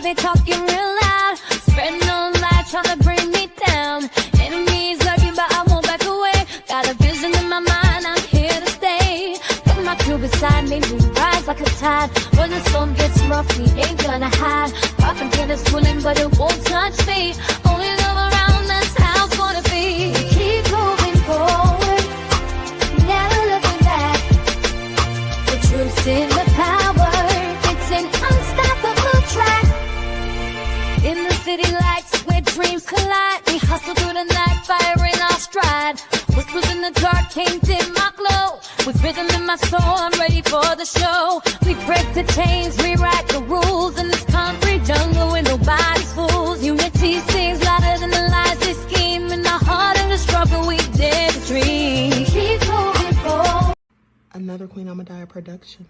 they talking real loud. Spreading on lies, trying to bring me down. Enemies lurking, but I won't back away. Got a vision in my mind, I'm here to stay. Got my crew beside me, we rise like a tide. When the storm gets rough, we ain't gonna hide. Propaganda swirling, but it won't touch me. Only love around, that's how it's gonna be. Keep moving forward, never looking back. The truth's in the power, it's an unstoppable track. In the city lights where dreams collide, we hustle through the night, fire in our stride. Whispers in the dark can't dim my glow. With rhythm in my soul, I'm ready for the show. We break the chains, rewrite the rules in this concrete jungle where nobody's fools. Unity sings louder than the lies they scheme. In the heart of the struggle, we dare to dream. Keep moving forward. Another Queen Ahmadiyyah production.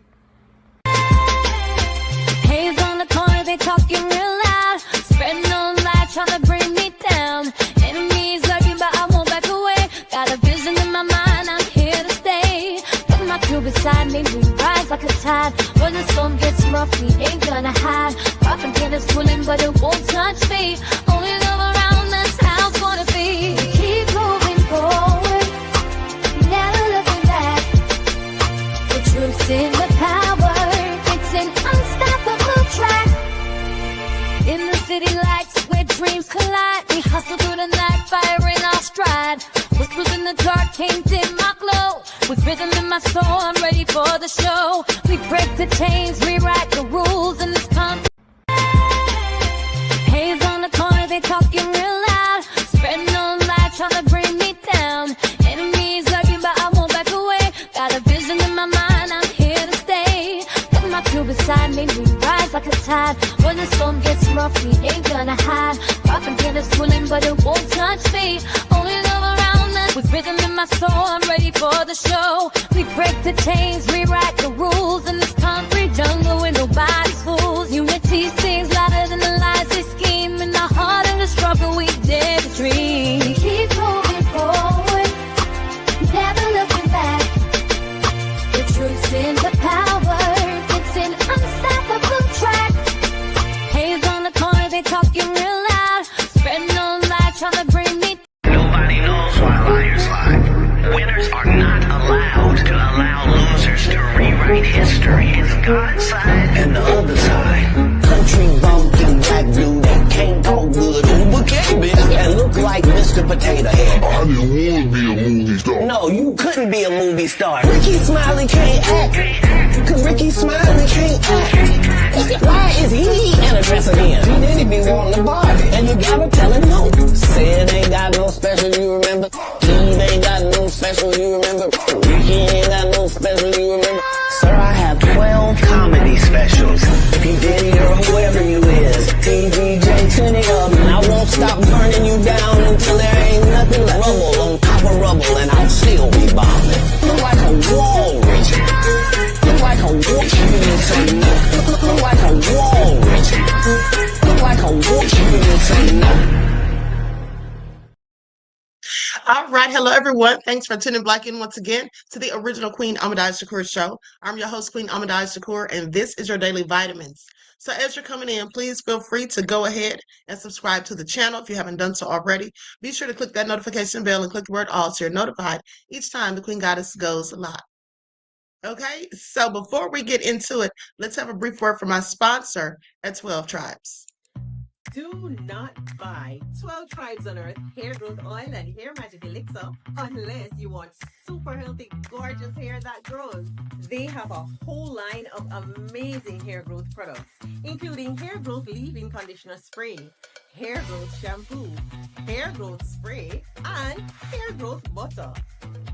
Haze on the corner, they talking real loud. Spreading on lies, trying to bring me down. Enemies lurking, but I won't back away. Got a vision in my mind, I'm here to stay. Got my crew beside me, we rise like a tide. When the storm gets rough, we ain't gonna hide. Propaganda swirling, but it won't touch me. Only love around, that's how it's gonna be. Keep moving forward, never looking back. The truth's in the power, it's an unstoppable track. In the city lights where dreams collide, we hustle through the night, fire in our stride. Whispers in the dark can't dim my glow. With rhythm in my soul, I'm ready for the show. We break the chains, rewrite the rules in this country. Haze on the corner, they talking real loud. Spreading on lies, trying to bring me down. Enemies lurking, but I won't back away. Got a vision in my mind, I'm here to stay. Got my crew beside me, we rise like a tide. When the storm gets rough, we ain't gonna hide. Propaganda swirling, but it won't touch me. Only love around us. With rhythm in my soul, I'm ready for the show. We break the chains, rewrite the rules in this concrete jungle where nobody's fools. Unity sings louder than the lies they scheme. In the heart of the struggle, we dare to dream. Keep moving forward, never looking back. The truth's in the power, it's an unstoppable track. Haze on the corner, they talking real loud. Spreading on lies, trying to bring me. Nobody knows why liars lie. Winners are not allowed to allow losers to rewrite history. It's God's side and the other side. Country bumpkin black dude that can't talk good. Okay, bitch, and look like Mr. Potato Head. I didn't want to be a movie star. No, you couldn't be a movie star. Ricky Smiley can't act, cause Ricky Smiley can't act. Why is he in a dress again? He didn't be wanting to party, and you gotta tell him no. Sid ain't got no special, you remember? Steve ain't got no special, you remember? Ricky ain't got no special, you remember? Sir, I have 12 comedy specials. P. Diddy or whoever you is, TVJ, 20 of them. I won't stop burning you down until there ain't nothing left. Rubble on top of rubble, and I'll still be bombing. Look like a wall, Richard. Look like a wall. You didn't say no. Look like a wall, Richard. Look like a wall. You didn't say no. All right, hello everyone. Thanks for tuning back in once again to the original Queen Ahmadiyyah Shakur show. I'm your host, Queen Ahmadiyyah Shakur, and this is your daily vitamins. So as you're coming in, please feel free to go ahead and subscribe to the channel if you haven't done so already. Be sure to click that notification bell and click the word all so you're notified each time the Queen Goddess goes live. Okay, so before we get into it, let's have a brief word from my sponsor at 12 Tribes. Do not buy 12 Tribes on Earth hair growth oil and hair magic elixir unless you want super healthy, gorgeous hair that grows. They have a whole line of amazing hair growth products, including hair growth leave-in conditioner spray, hair growth shampoo, hair growth spray, and hair growth butter.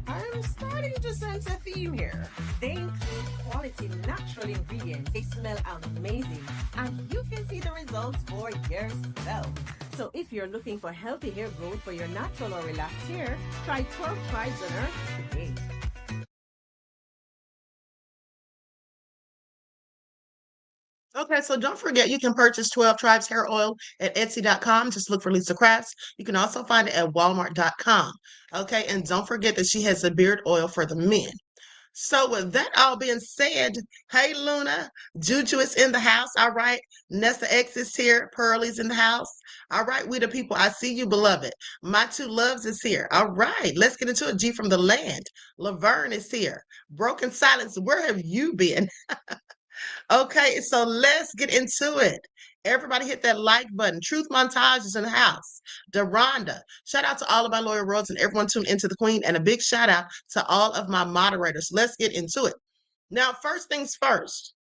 I'm starting to sense a theme here. They include quality natural ingredients. They smell amazing, and you can see the results for yourself. So if you're looking for healthy hair growth for your natural or relaxed hair, try 12 Tribes on Earth today. Okay, so don't forget you can purchase 12 Tribes hair oil at Etsy.com. Just look for Lisa Crafts. You can also find it at Walmart.com. Okay, and don't forget that she has a beard oil for the men. So with that all being said, hey Luna, Juju is in the house. All right. Nessa X is here. Pearlie's in the house. All right, we the people. I see you, beloved. My two loves is here. All right, let's get into it. G from the land. Laverne is here. Broken silence. Where have you been? Okay, so let's get into it. Everybody hit that like button. Truth Montage is in the house. Deronda. Shout out to all of my loyal roads and everyone tuned into the Queen, and a big shout out to all of my moderators. Let's get into it. Now, first things first.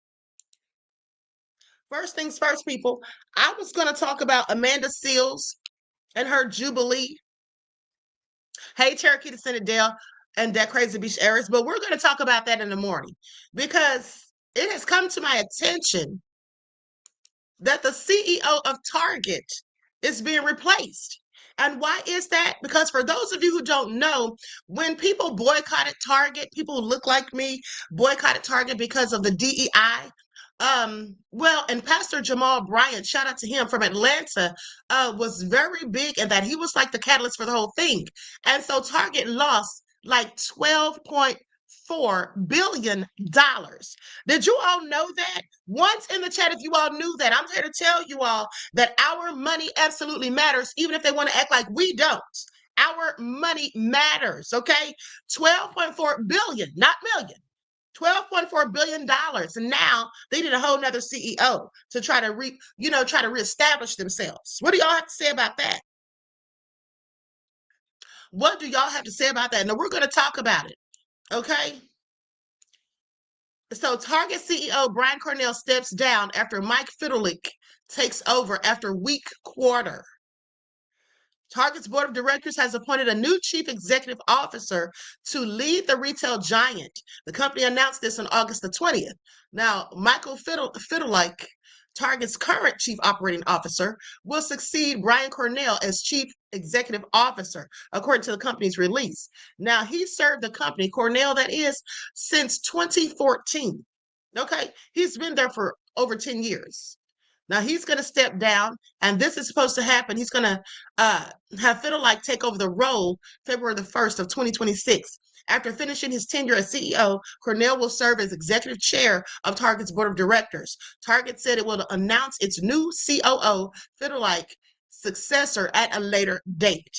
First things first, people. I was going to talk about Amanda Seales and her Jubilee. Hey, Cherokee to Senate and that Crazy Beach Aries, but we're going to talk about that in the morning because it has come to my attention that the CEO of Target is being replaced. And why is that? Because for those of you who don't know, when people boycotted Target, people who look like me boycotted Target because of the DEI. Well, and Pastor Jamal Bryant, shout out to him from Atlanta, was very big in that he was like the catalyst for the whole thing. And so Target lost like $12.4 billion. Did you all know that? Once in the chat, if you all knew that, I'm here to tell you all that our money absolutely matters, even if they want to act like we don't. Our money matters, okay? 12.4 billion, not million. $12.4 billion. And now they need a whole nother CEO to try to reestablish themselves. What do y'all have to say about that? What do y'all have to say about that? Now we're going to talk about it. Okay. So Target CEO Brian Cornell steps down after Mike Fiddleick takes over after weak quarter. Target's board of directors has appointed a new chief executive officer to lead the retail giant. The company announced this on August the 20th. Now, Michael Fiddleick, Target's current chief operating officer, will succeed Brian Cornell as chief executive officer, according to the company's release. Now, he served the company, Cornell that is, since 2014. Okay, he's been there for over 10 years. Now he's going to step down, and this is supposed to happen. He's going to have Fiddleick take over the role February the 1st of 2026. After finishing his tenure as CEO, Cornell will serve as executive chair of Target's board of directors. Target said it will announce its new COO, Fiddleick, successor at a later date.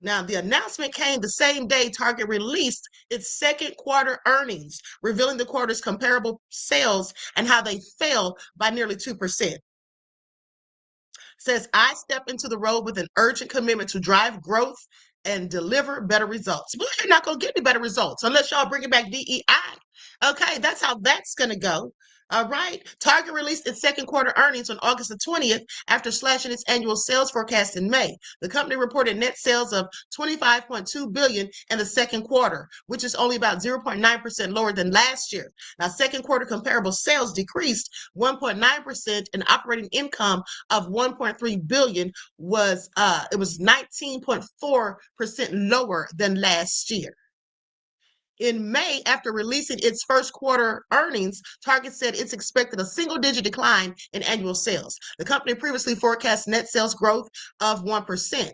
Now, the announcement came the same day Target released its second quarter earnings, revealing the quarter's comparable sales and how they fell by nearly 2%. Says, I step into the role with an urgent commitment to drive growth and deliver better results. Well, you're not going to get any better results unless y'all bring it back DEI. Okay, that's how that's going to go. All right. Target released its second quarter earnings on August the 20th after slashing its annual sales forecast in May. The company reported net sales of $25.2 billion in the second quarter, which is only about 0.9% lower than last year. Now, second quarter comparable sales decreased 1.9%, and operating income of $1.3 billion was 19.4% lower than last year. In May, after releasing its first quarter earnings, Target said it's expected a single-digit decline in annual sales. The company previously forecast net sales growth of 1%.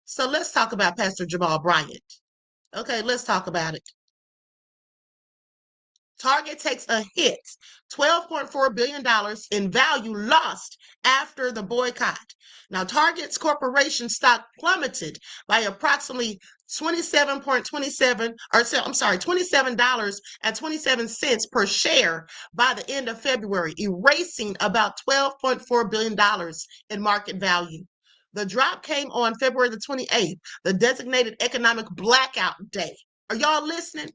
So let's talk about Pastor Jamal Bryant. Okay, let's talk about it. Target takes a hit, $12.4 billion in value lost after the boycott. Now, Target's corporation stock plummeted by approximately $27.27 per share by the end of February, erasing about $12.4 billion in market value. The drop came on February the 28th, the designated economic blackout day. Are y'all listening?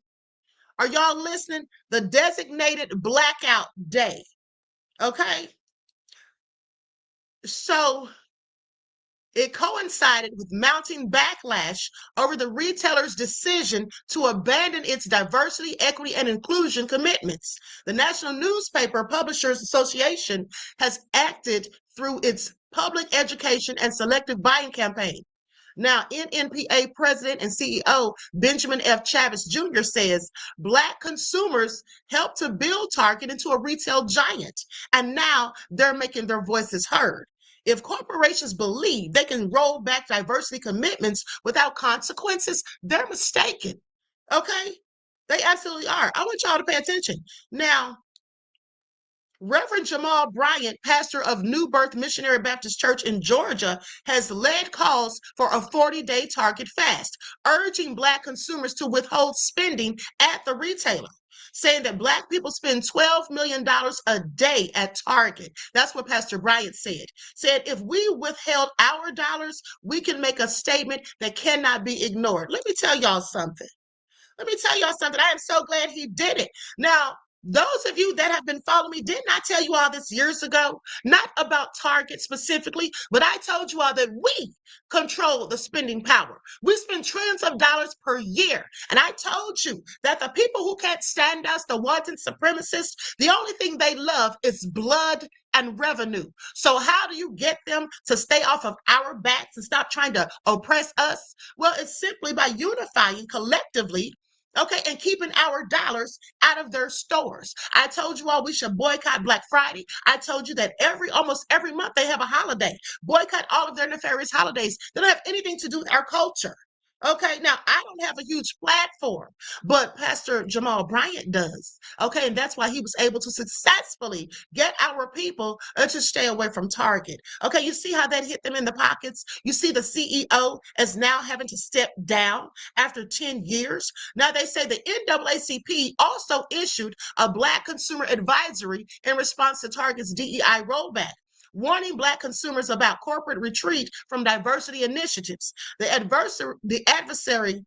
Are y'all listening? The designated blackout day. Okay. So it coincided with mounting backlash over the retailer's decision to abandon its diversity, equity, and inclusion commitments. The National Newspaper Publishers Association has acted through its public education and selective buying campaign. Now, NNPA President and CEO Benjamin F. Chavis Jr. says Black consumers helped to build Target into a retail giant, and now they're making their voices heard. If corporations believe they can roll back diversity commitments without consequences, they're mistaken. Okay? They absolutely are. I want y'all to pay attention. Now, Reverend Jamal Bryant, pastor of New Birth Missionary Baptist Church in Georgia, has led calls for a 40-day Target fast, urging Black consumers to withhold spending at the retailer, saying that Black people spend $12 million a day at Target. That's what Pastor Bryant said. Said, if we withheld our dollars, we can make a statement that cannot be ignored. Let me tell y'all something. I am so glad he did it. Now, those of you that have been following me, didn't I tell you all this years ago? Not about Target specifically, but I told you all that we control the spending power. We spend trillions of dollars per year. And I told you that the people who can't stand us, the wanton supremacists, the only thing they love is blood and revenue. So how do you get them to stay off of our backs and stop trying to oppress us? Well, it's simply by unifying collectively, okay, and keeping our dollars out of their stores. I told you all we should boycott Black Friday. I told you that almost every month they have a holiday. Boycott all of their nefarious holidays. They don't have anything to do with our culture. Okay, now I don't have a huge platform, but Pastor Jamal Bryant does. Okay, and that's why he was able to successfully get our people to stay away from Target. Okay, you see how that hit them in the pockets? You see the CEO is now having to step down after 10 years. Now they say the NAACP also issued a Black consumer advisory in response to Target's DEI rollback, warning Black consumers about corporate retreat from diversity initiatives. The advisory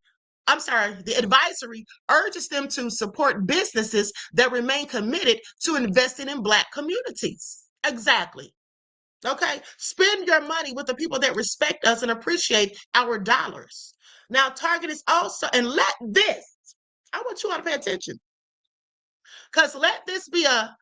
urges them to support businesses that remain committed to investing in Black communities. Exactly. Okay. Spend your money with the people that respect us and appreciate our dollars. Now, Target is also, and I want you all to pay attention, because let this be a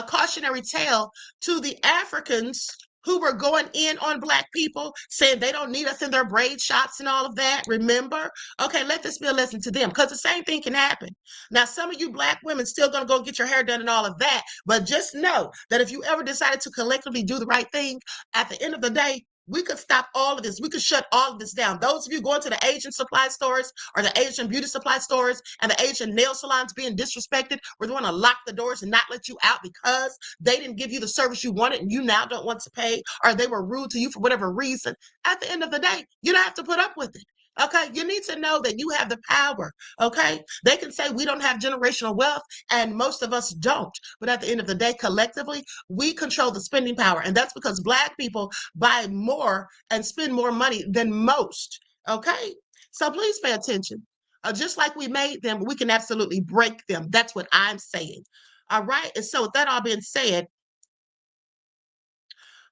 cautionary tale to the Africans who were going in on Black people, saying they don't need us in their braid shops and all of that. Remember? Okay, let this be a lesson to them, because the same thing can happen. Now, some of you Black women still going to go get your hair done and all of that, but just know that if you ever decided to collectively do the right thing, at the end of the day, we could stop all of this. We could shut all of this down. Those of you going to the Asian supply stores or the Asian beauty supply stores and the Asian nail salons being disrespected, we're going to lock the doors and not let you out because they didn't give you the service you wanted and you now don't want to pay, or they were rude to you for whatever reason. At the end of the day, you don't have to put up with it. Okay, you need to know that you have the power. Okay, they can say we don't have generational wealth, and most of us don't. But at the end of the day, collectively, we control the spending power. And that's because Black people buy more and spend more money than most. Okay, so please pay attention. Just like we made them, we can absolutely break them. That's what I'm saying. All right, and so with that all being said,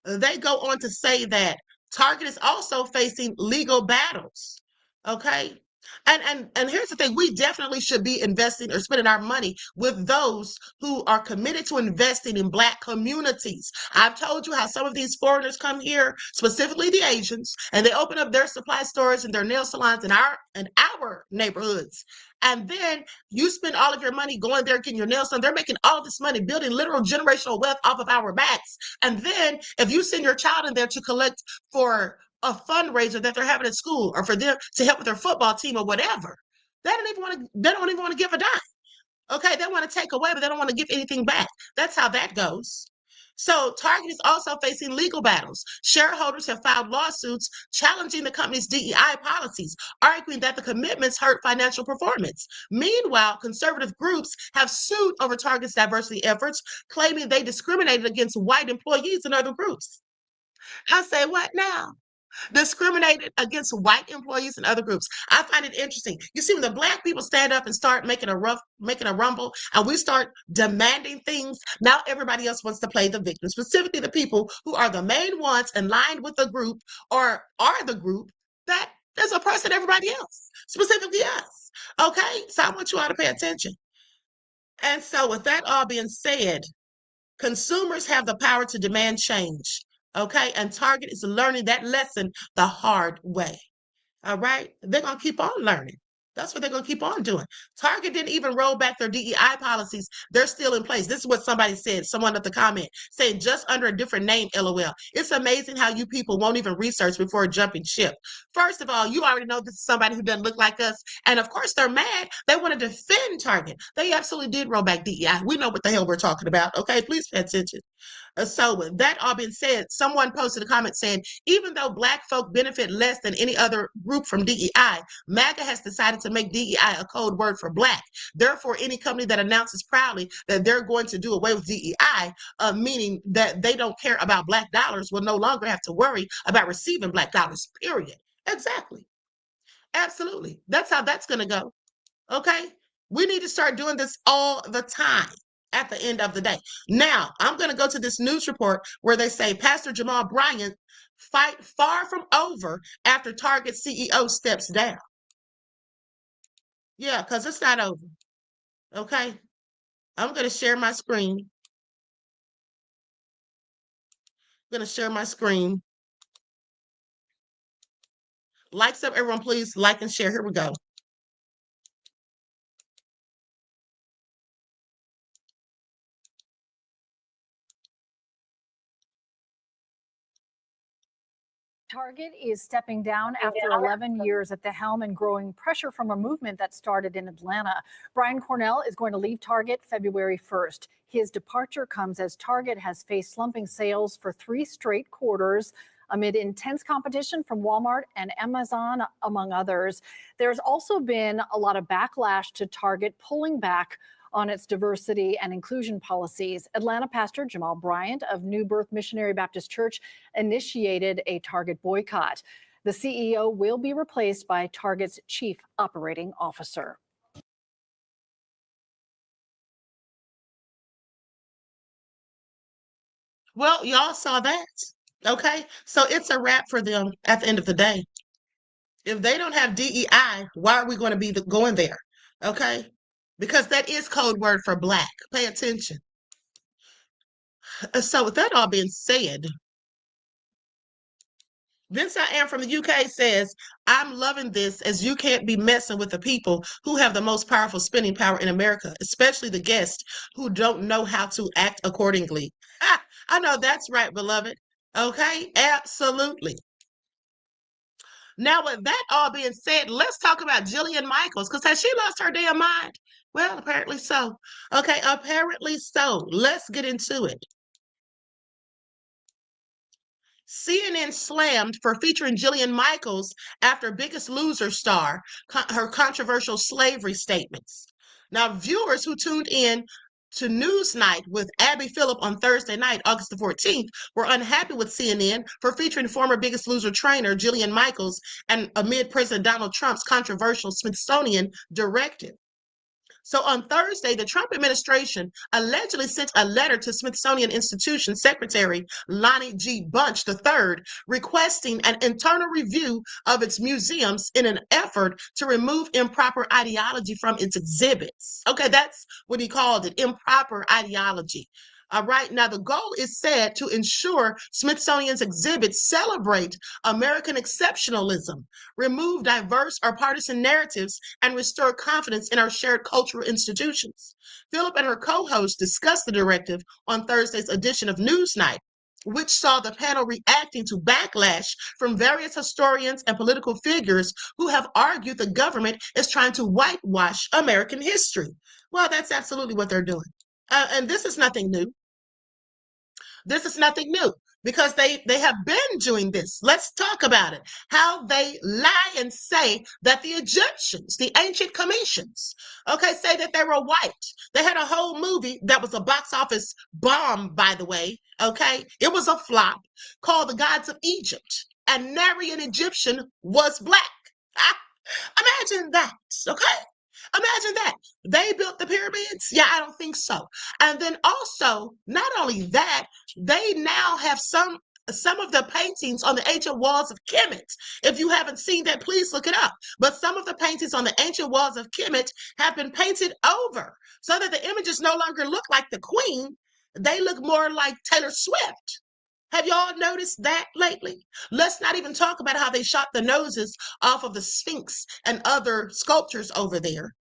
they go on to say that Target is also facing legal battles. Okay. And here's the thing, we definitely should be investing or spending our money with those who are committed to investing in Black communities. I've told you how some of these foreigners come here, specifically the Asians, and they open up their supply stores and their nail salons in our neighborhoods. And then you spend all of your money going there getting your nails done. They're making all this money, building literal generational wealth off of our backs. And then if you send your child in there to collect for a fundraiser that they're having at school or for them to help with their football team or whatever, they don't even want to give a dime. Okay, they want to take away, but they don't want to give anything back. That's how that goes. So Target is also facing legal battles. Shareholders have filed lawsuits challenging the company's DEI policies, arguing that the commitments hurt financial performance. Meanwhile, conservative groups have sued over Target's diversity efforts, claiming they discriminated against white employees and other groups. I say, what now? Discriminated against white employees and other groups. I find it interesting. You see, when the Black people stand up and start making a rumble, and we start demanding things, now everybody else wants to play the victim, specifically the people who are the main ones in line with the group or are the group that is oppressing everybody else, specifically us. Okay, so I want you all to pay attention. And so with that all being said, consumers have the power to demand change. Okay. And Target is learning that lesson the hard way. All right. They're going to keep on learning. That's what they're going to keep on doing. Target didn't even roll back their DEI policies. They're still in place. This is what somebody said, someone at the comment, saying just under a different name, LOL. It's amazing how you people won't even research before jumping ship. First of all, you already know this is somebody who doesn't look like us. And of course, they're mad. They want to defend Target. They absolutely did roll back DEI. We know what the hell we're talking about. Okay, please pay attention. So with that all being said, someone posted a comment saying, even though Black folk benefit less than any other group from DEI, MAGA has decided to make DEI a code word for Black. Therefore, any company that announces proudly that they're going to do away with DEI, meaning that they don't care about Black dollars, will no longer have to worry about receiving Black dollars, period. Exactly. Absolutely. That's how that's going to go. Okay? We need to start doing this all the time at the end of the day. Now, I'm going to go to this news report where they say Pastor Jamal Bryant fight far from over after Target CEO steps down. Yeah, because it's not over. Okay? I'm going to share my screen. I'm going to share my screen. Likes up, everyone, please like and share. Here we go. Target is stepping down after 11 years at the helm and growing pressure from a movement that started in Atlanta. Brian Cornell is going to leave Target February 1st. His departure comes as Target has faced slumping sales for 3 straight quarters amid intense competition from Walmart and Amazon, among others. There's also been a lot of backlash to Target pulling back on its diversity and inclusion policies. Atlanta pastor Jamal Bryant of New Birth Missionary Baptist Church initiated a Target boycott. The CEO will be replaced by Target's chief operating officer. Well, y'all saw that. Okay? So it's a wrap for them at the end of the day. If they don't have DEI, why are we going to be going there? Okay? Because that is code word for Black. Pay attention. So with that all being said, Vince I Am from the UK says, I'm loving this as you can't be messing with the people who have the most powerful spending power in America, especially the guests who don't know how to act accordingly. I know that's right, beloved. Okay? Absolutely. Now, with that all being said, let's talk about Jillian Michaels, because has she lost her damn mind? Well, apparently so. Okay, apparently so. Let's get into it. CNN slammed for featuring Jillian Michaels after Biggest Loser star, her controversial slavery statements. Now, viewers who tuned in to Newsnight with Abby Phillip on Thursday night, August the 14th, were unhappy with CNN for featuring former Biggest Loser trainer Jillian Michaels and amid President Donald Trump's controversial Smithsonian directive. So on Thursday, the Trump administration allegedly sent a letter to Smithsonian Institution Secretary Lonnie G. Bunch III requesting an internal review of its museums in an effort to remove improper ideology from its exhibits. Okay, that's what he called it, improper ideology. All right, now the goal is said to ensure Smithsonian's exhibits celebrate American exceptionalism, remove diverse or partisan narratives, and restore confidence in our shared cultural institutions. Phillip and her co-host discussed the directive on Thursday's edition of Newsnight, which saw the panel reacting to backlash from various historians and political figures who have argued the government is trying to whitewash American history. Well, that's absolutely what they're doing. And this is nothing new. This is nothing new because they have been doing this. Let's talk about it. How they lie and say that the Egyptians, the ancient Cometians, okay, say that they were white. They had a whole movie that was a box office bomb, by the way, okay? It was a flop called The Gods of Egypt, and nary an Egyptian was Black. Imagine that, okay? Imagine that. They built the pyramids? Yeah, I don't think so. And then also, not only that, they now have some of the paintings on the ancient walls of Kemet. If you haven't seen that, please look it up. But some of the paintings on the ancient walls of Kemet have been painted over so that the images no longer look like the queen. They look more like Taylor Swift. Have y'all noticed that lately? Let's not even talk about how they shot the noses off of the Sphinx and other sculptures over there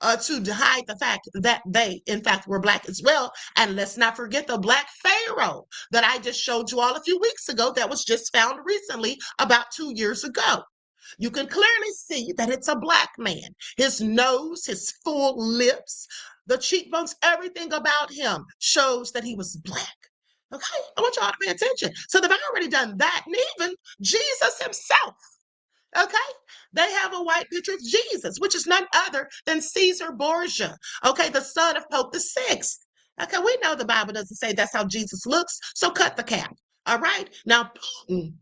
to hide the fact that they, in fact, were Black as well. And let's not forget the Black Pharaoh that I just showed you all a few weeks ago that was just found recently, about 2 years ago. You can clearly see that it's a Black man. His nose, his full lips, the cheekbones, everything about him shows that he was Black. Okay, I want y'all to pay attention. So they've already done that, and even Jesus himself. Okay, they have a white picture of Jesus, which is none other than Caesar Borgia. Okay, the son of Pope VI. Okay, we know the Bible doesn't say that's how Jesus looks, so cut the cap. All right, now Putin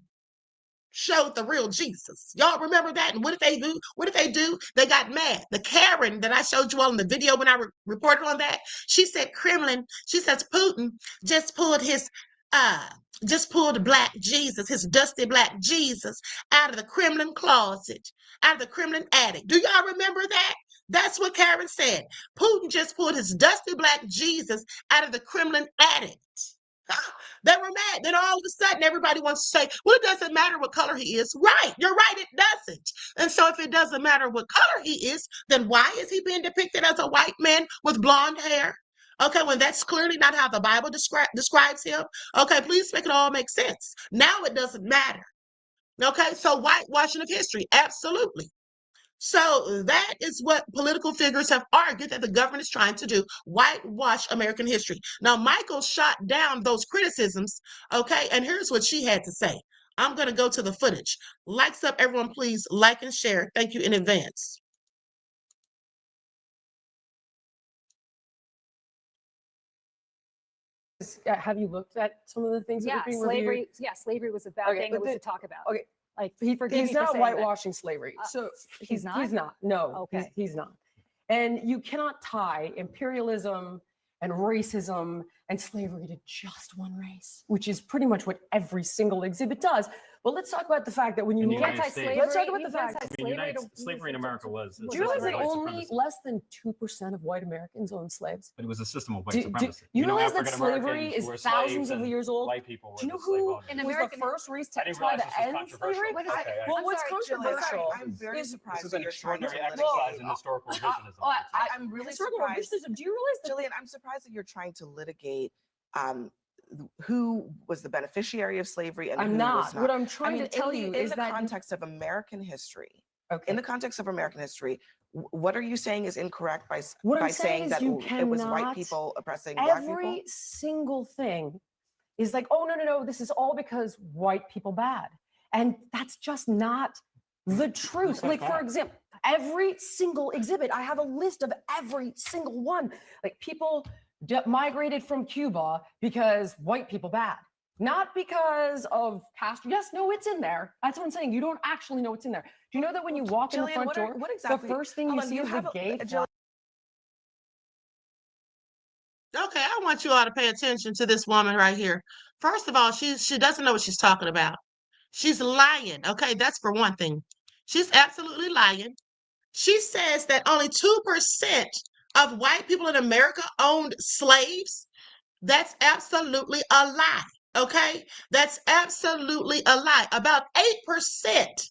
showed the real Jesus. Y'all remember that? And what did they do? What did they do? They got mad. The Karen that I showed you all in the video when I reported on that, she said Kremlin, she says Putin just pulled his Black Jesus, his dusty Black Jesus, out of the Kremlin closet, out of the Kremlin attic. Do y'all remember that? That's what Karen said. Putin just pulled his dusty Black Jesus out of the Kremlin attic. They were mad. Then all of a sudden, everybody wants to say, well, it doesn't matter what color he is. Right. You're right. It doesn't. And so if it doesn't matter what color he is, then why is he being depicted as a white man with blonde hair? Okay, when that's clearly not how the Bible describes him. Okay, please make it all make sense. Now it doesn't matter. Okay, so whitewashing of history. Absolutely. So that is what political figures have argued that the government is trying to do, whitewash American history. Now, Michael shot down those criticisms, okay? And here's what she had to say. I'm going to go to the footage. Likes up, everyone, please like and share. Thank you in advance. Have you looked at some of the things that are being slavery. reviewed? Yeah, slavery was a bad thing that was to talk about. Okay, Like he forgives he's me for not saying that. whitewashing slavery. So he's not? He's not. No, Okay. he's not. And you cannot tie imperialism and racism and slavery to just one race, which is pretty much what every single exhibit does. But let's talk about the fact that when you look at slavery, let's talk about the fact Slavery in America was. do you realize that only less than 2% of white Americans owned slaves? But it was a system of white supremacy. You realize that slavery is thousands of years old? White people. Do you know who was the first race to try to end slavery? Well, what's controversial? I'm very surprised. This is an extraordinary to exercise in historical revisionism. I'm really Historical surprised. revisionism. Do you realize that? Jillian, I'm surprised that you're trying to litigate who was the beneficiary of slavery and I'm who not. was not. What I'm trying to tell you is in the that context of American history. Okay. In the context of American history, what are you saying is incorrect by What I'm saying that you it was white cannot- people oppressing black people? Every single thing is like, oh no, this is all because white people bad, and that's just not the truth. Like for example, every single exhibit, I have a list of every single one. Like people migrated from Cuba because white people bad, not because of Castro. Yes, no, it's in there. That's what I'm saying. You don't actually know what's in there. Do you know that when you walk in the front door, exactly, the first thing you see is the gay flag? Okay, I want you all to pay attention to this woman right here. First of all, she doesn't know what she's talking about. She's lying. Okay, that's for one thing. She's absolutely lying. She says that only 2% of white people in America owned slaves. That's absolutely a lie. Okay, that's absolutely a lie. About 8%.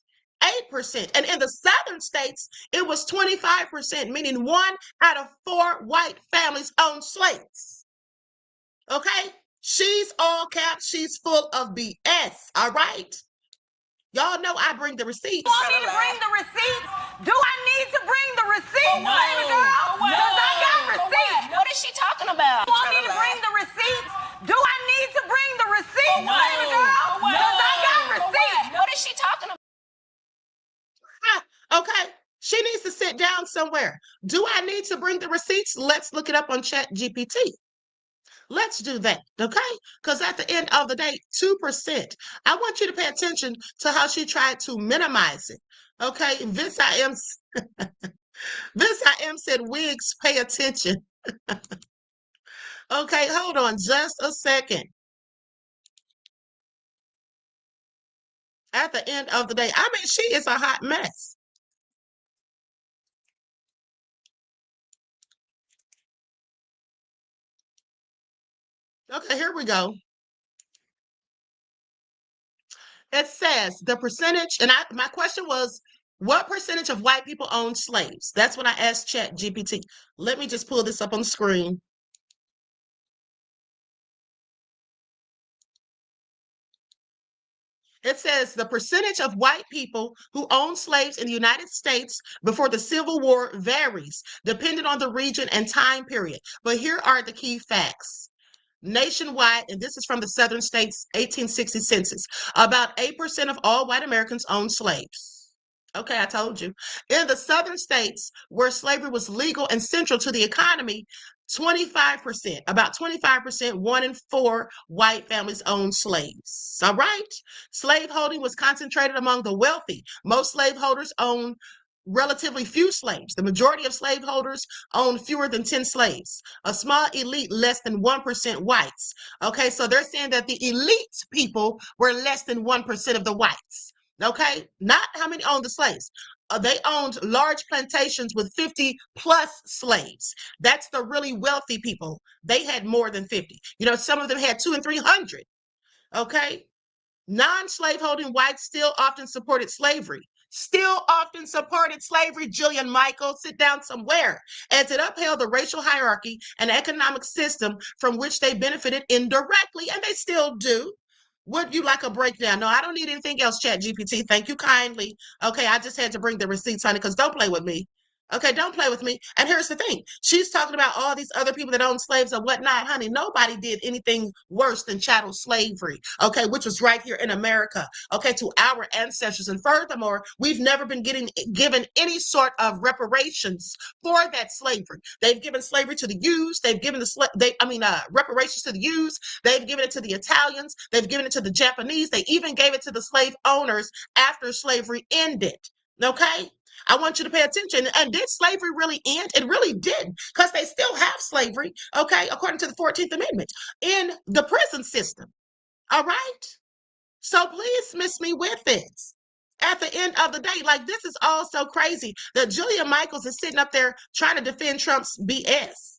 8%. And in the southern states, it was 25%, meaning 1 out of 4 white families owned slaves. Okay? She's all caps. She's full of BS. All right? Y'all know I bring the receipts. You want me to bring the receipts? Do I need to bring the receipts, baby girl? Because I got receipts. What is she talking about? You want me to bring the receipts? Do I need to bring the receipts, baby girl? Because I got receipts. What is she talking about? Okay, she needs to sit down somewhere. Do I need to bring the receipts? Let's look it up on Chat GPT. Let's do that, okay? Because at the end of the day, 2%. I want you to pay attention to how she tried to minimize it, okay? Vince I am said, wigs, pay attention. Okay, hold on just a second. At the end of the day, I mean, she is a hot mess. Okay, here we go. It says the percentage, and my question was, what percentage of white people own slaves? That's when I asked Chat GPT. Let me just pull this up on the screen. It says the percentage of white people who owned slaves in the United States before the Civil War varies depending on the region and time period. But here are the key facts. Nationwide, and this is from the Southern States 1860 census, about 8% of all white Americans owned slaves. Okay, I told you. In the Southern states where slavery was legal and central to the economy, 25%, about 25%, 1 in 4 white families owned slaves. All right. Slaveholding was concentrated among the wealthy. Most slaveholders owned relatively few slaves. The majority of slaveholders owned fewer than 10 slaves. A small elite, less than 1% whites. Okay, so they're saying that the elite people were less than 1% of the whites. Okay, not how many owned the slaves. They owned large plantations with 50 plus slaves. That's the really wealthy people. They had more than 50. You know, some of them had 200 and 300. Okay, non-slaveholding whites still often supported slavery. Still often supported slavery, Jillian Michaels, sit down somewhere, as it upheld the racial hierarchy and economic system from which they benefited indirectly, and they still do. Would you like a breakdown? No, I don't need anything else, Chat GPT. Thank you kindly. Okay, I just had to bring the receipts, honey, because don't play with me. Okay, don't play with me. And here's the thing. She's talking about all these other people that own slaves and whatnot. Honey, nobody did anything worse than chattel slavery, okay, which was right here in America, okay, to our ancestors. And furthermore, we've never been given any sort of reparations for that slavery. They've given slavery to the Jews. They've given reparations to the Jews. They've given it to the Italians. They've given it to the Japanese. They even gave it to the slave owners after slavery ended, okay? I want you to pay attention. And did slavery really end? It really didn't, because they still have slavery, okay, according to the 14th Amendment, in the prison system. All right? So please miss me with it. At the end of the day, like, this is all so crazy that Jillian Michaels is sitting up there trying to defend Trump's BS.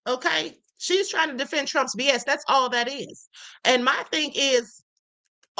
Okay? She's trying to defend Trump's BS. That's all that is. And my thing is,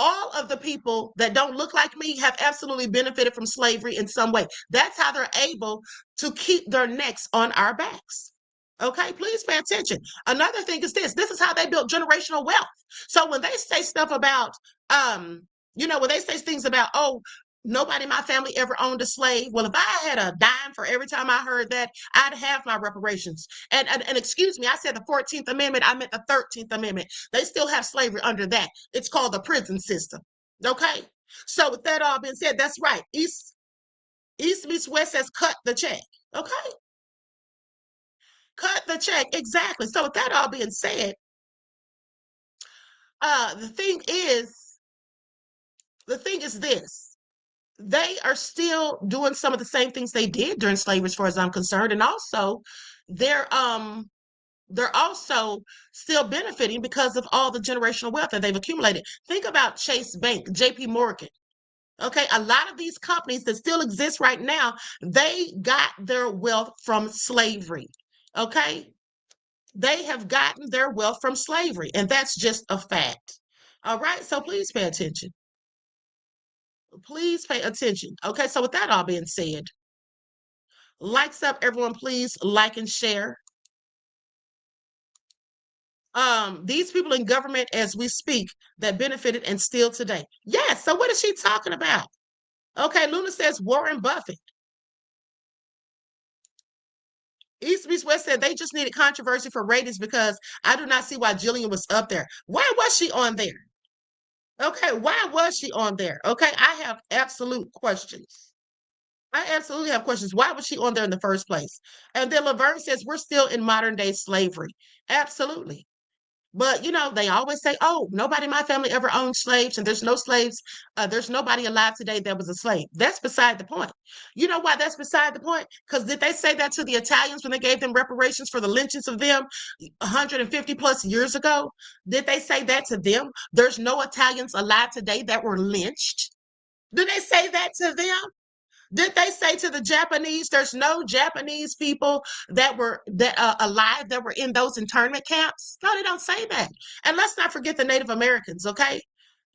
all of the people that don't look like me have absolutely benefited from slavery in some way. That's how they're able to keep their necks on our backs. Okay, please pay attention. Another thing is this is how they built generational wealth. So when they say stuff about, when they say things about, oh, nobody in my family ever owned a slave. Well, if I had a dime for every time I heard that, I'd have my reparations. And excuse me, I said the 14th Amendment, I meant the 13th Amendment. They still have slavery under that. It's called the prison system. Okay? So with that all being said, that's right. East meets West says cut the check. Okay? Cut the check. Exactly. So with that all being said, the thing is this. They are still doing some of the same things they did during slavery, as far as I'm concerned, and also they're also still benefiting because of all the generational wealth that they've accumulated. Think about Chase Bank, JP Morgan. Okay, a lot of these companies that still exist right now, they got their wealth from slavery. Okay, they have gotten their wealth from slavery, and that's just a fact. All right, so please pay attention. Please pay attention. Okay, so with that all being said, likes up, everyone, please like and share. These people in government as we speak that benefited and still today. Yes, so what is she talking about? Okay, Luna says Warren Buffett. East meets West said they just needed controversy for ratings because I do not see why Jillian was up there. Why was she on there? Okay, why was she on there? Okay, I have absolute questions. I absolutely have questions. Why was she on there in the first place? And then Laverne says we're still in modern day slavery. Absolutely. But, they always say, oh, nobody in my family ever owned slaves, and there's no slaves. There's nobody alive today that was a slave. That's beside the point. You know why that's beside the point? Because did they say that to the Italians when they gave them reparations for the lynchings of them 150 plus years ago? Did they say that to them? There's no Italians alive today that were lynched. Did they say that to them? Did they say to the Japanese, there's no Japanese people that were alive that were in those internment camps? No, they don't say that. And let's not forget the Native Americans, okay?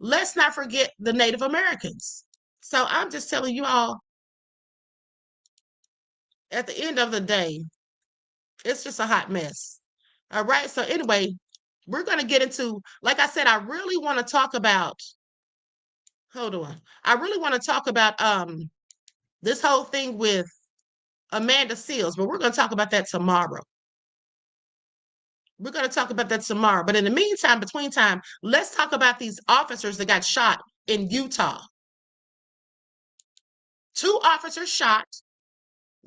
let's not forget the Native Americans. So I'm just telling you all, at the end of the day, it's just a hot mess. All right. So anyway, we're going to get into, like I said, I really want to talk about, hold on. I really want to talk about this whole thing with Amanda Seals, but we're going to talk about that tomorrow. We're going to talk about that tomorrow. But in the meantime, between time, let's talk about these officers that got shot in Utah. 2 officers shot.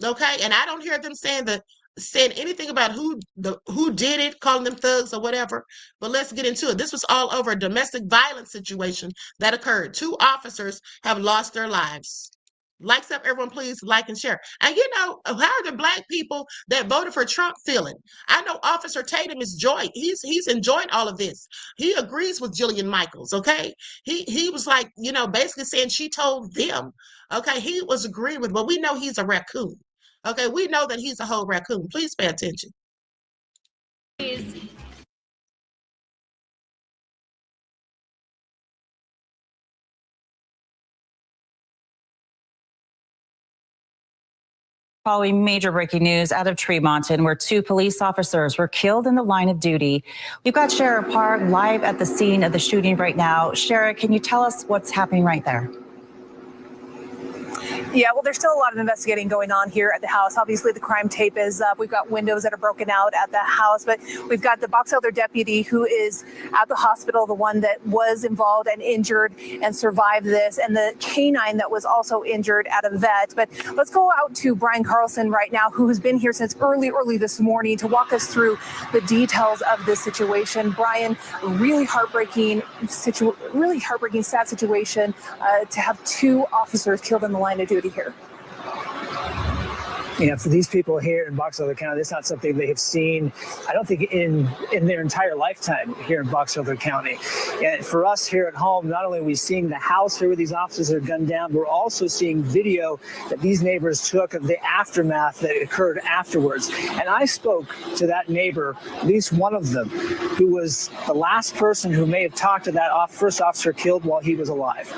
Okay. And I don't hear them saying anything about who did it, calling them thugs or whatever. But let's get into it. This was all over a domestic violence situation that occurred. 2 officers have lost their lives. Likes up, everyone, please like and share. And you know, how are the Black people that voted for Trump feeling? I know Officer Tatum is joy. He's enjoying all of this. He agrees with Jillian Michaels. Okay, he was like, you know, basically saying she told them. Okay, he was agreeing with, but we know he's a raccoon. Okay, we know that he's a whole raccoon. Please pay attention. Following major breaking news out of Tremonton, where 2 police officers were killed in the line of duty. We've got Shara Park live at the scene of the shooting right now. Shara, can you tell us what's happening right there? Yeah, well, there's still a lot of investigating going on here at the house. Obviously, the crime tape is up. We've got windows that are broken out at the house, but we've got the Box Elder deputy who is at the hospital, the one that was involved and injured and survived this, and the canine that was also injured at a vet. But let's go out to Brian Carlson right now, who has been here since early this morning to walk us through the details of this situation. Brian, really heartbreaking, sad situation to have 2 officers killed in the line of duty here. You know, for these people here in Box Elder County, it's not something they have seen, I don't think, in their entire lifetime here in Box Elder County. And for us here at home, not only are we seeing the house here where these officers are gunned down, we're also seeing video that these neighbors took of the aftermath that occurred afterwards. And I spoke to that neighbor, at least one of them, who was the last person who may have talked to that first officer killed while he was alive.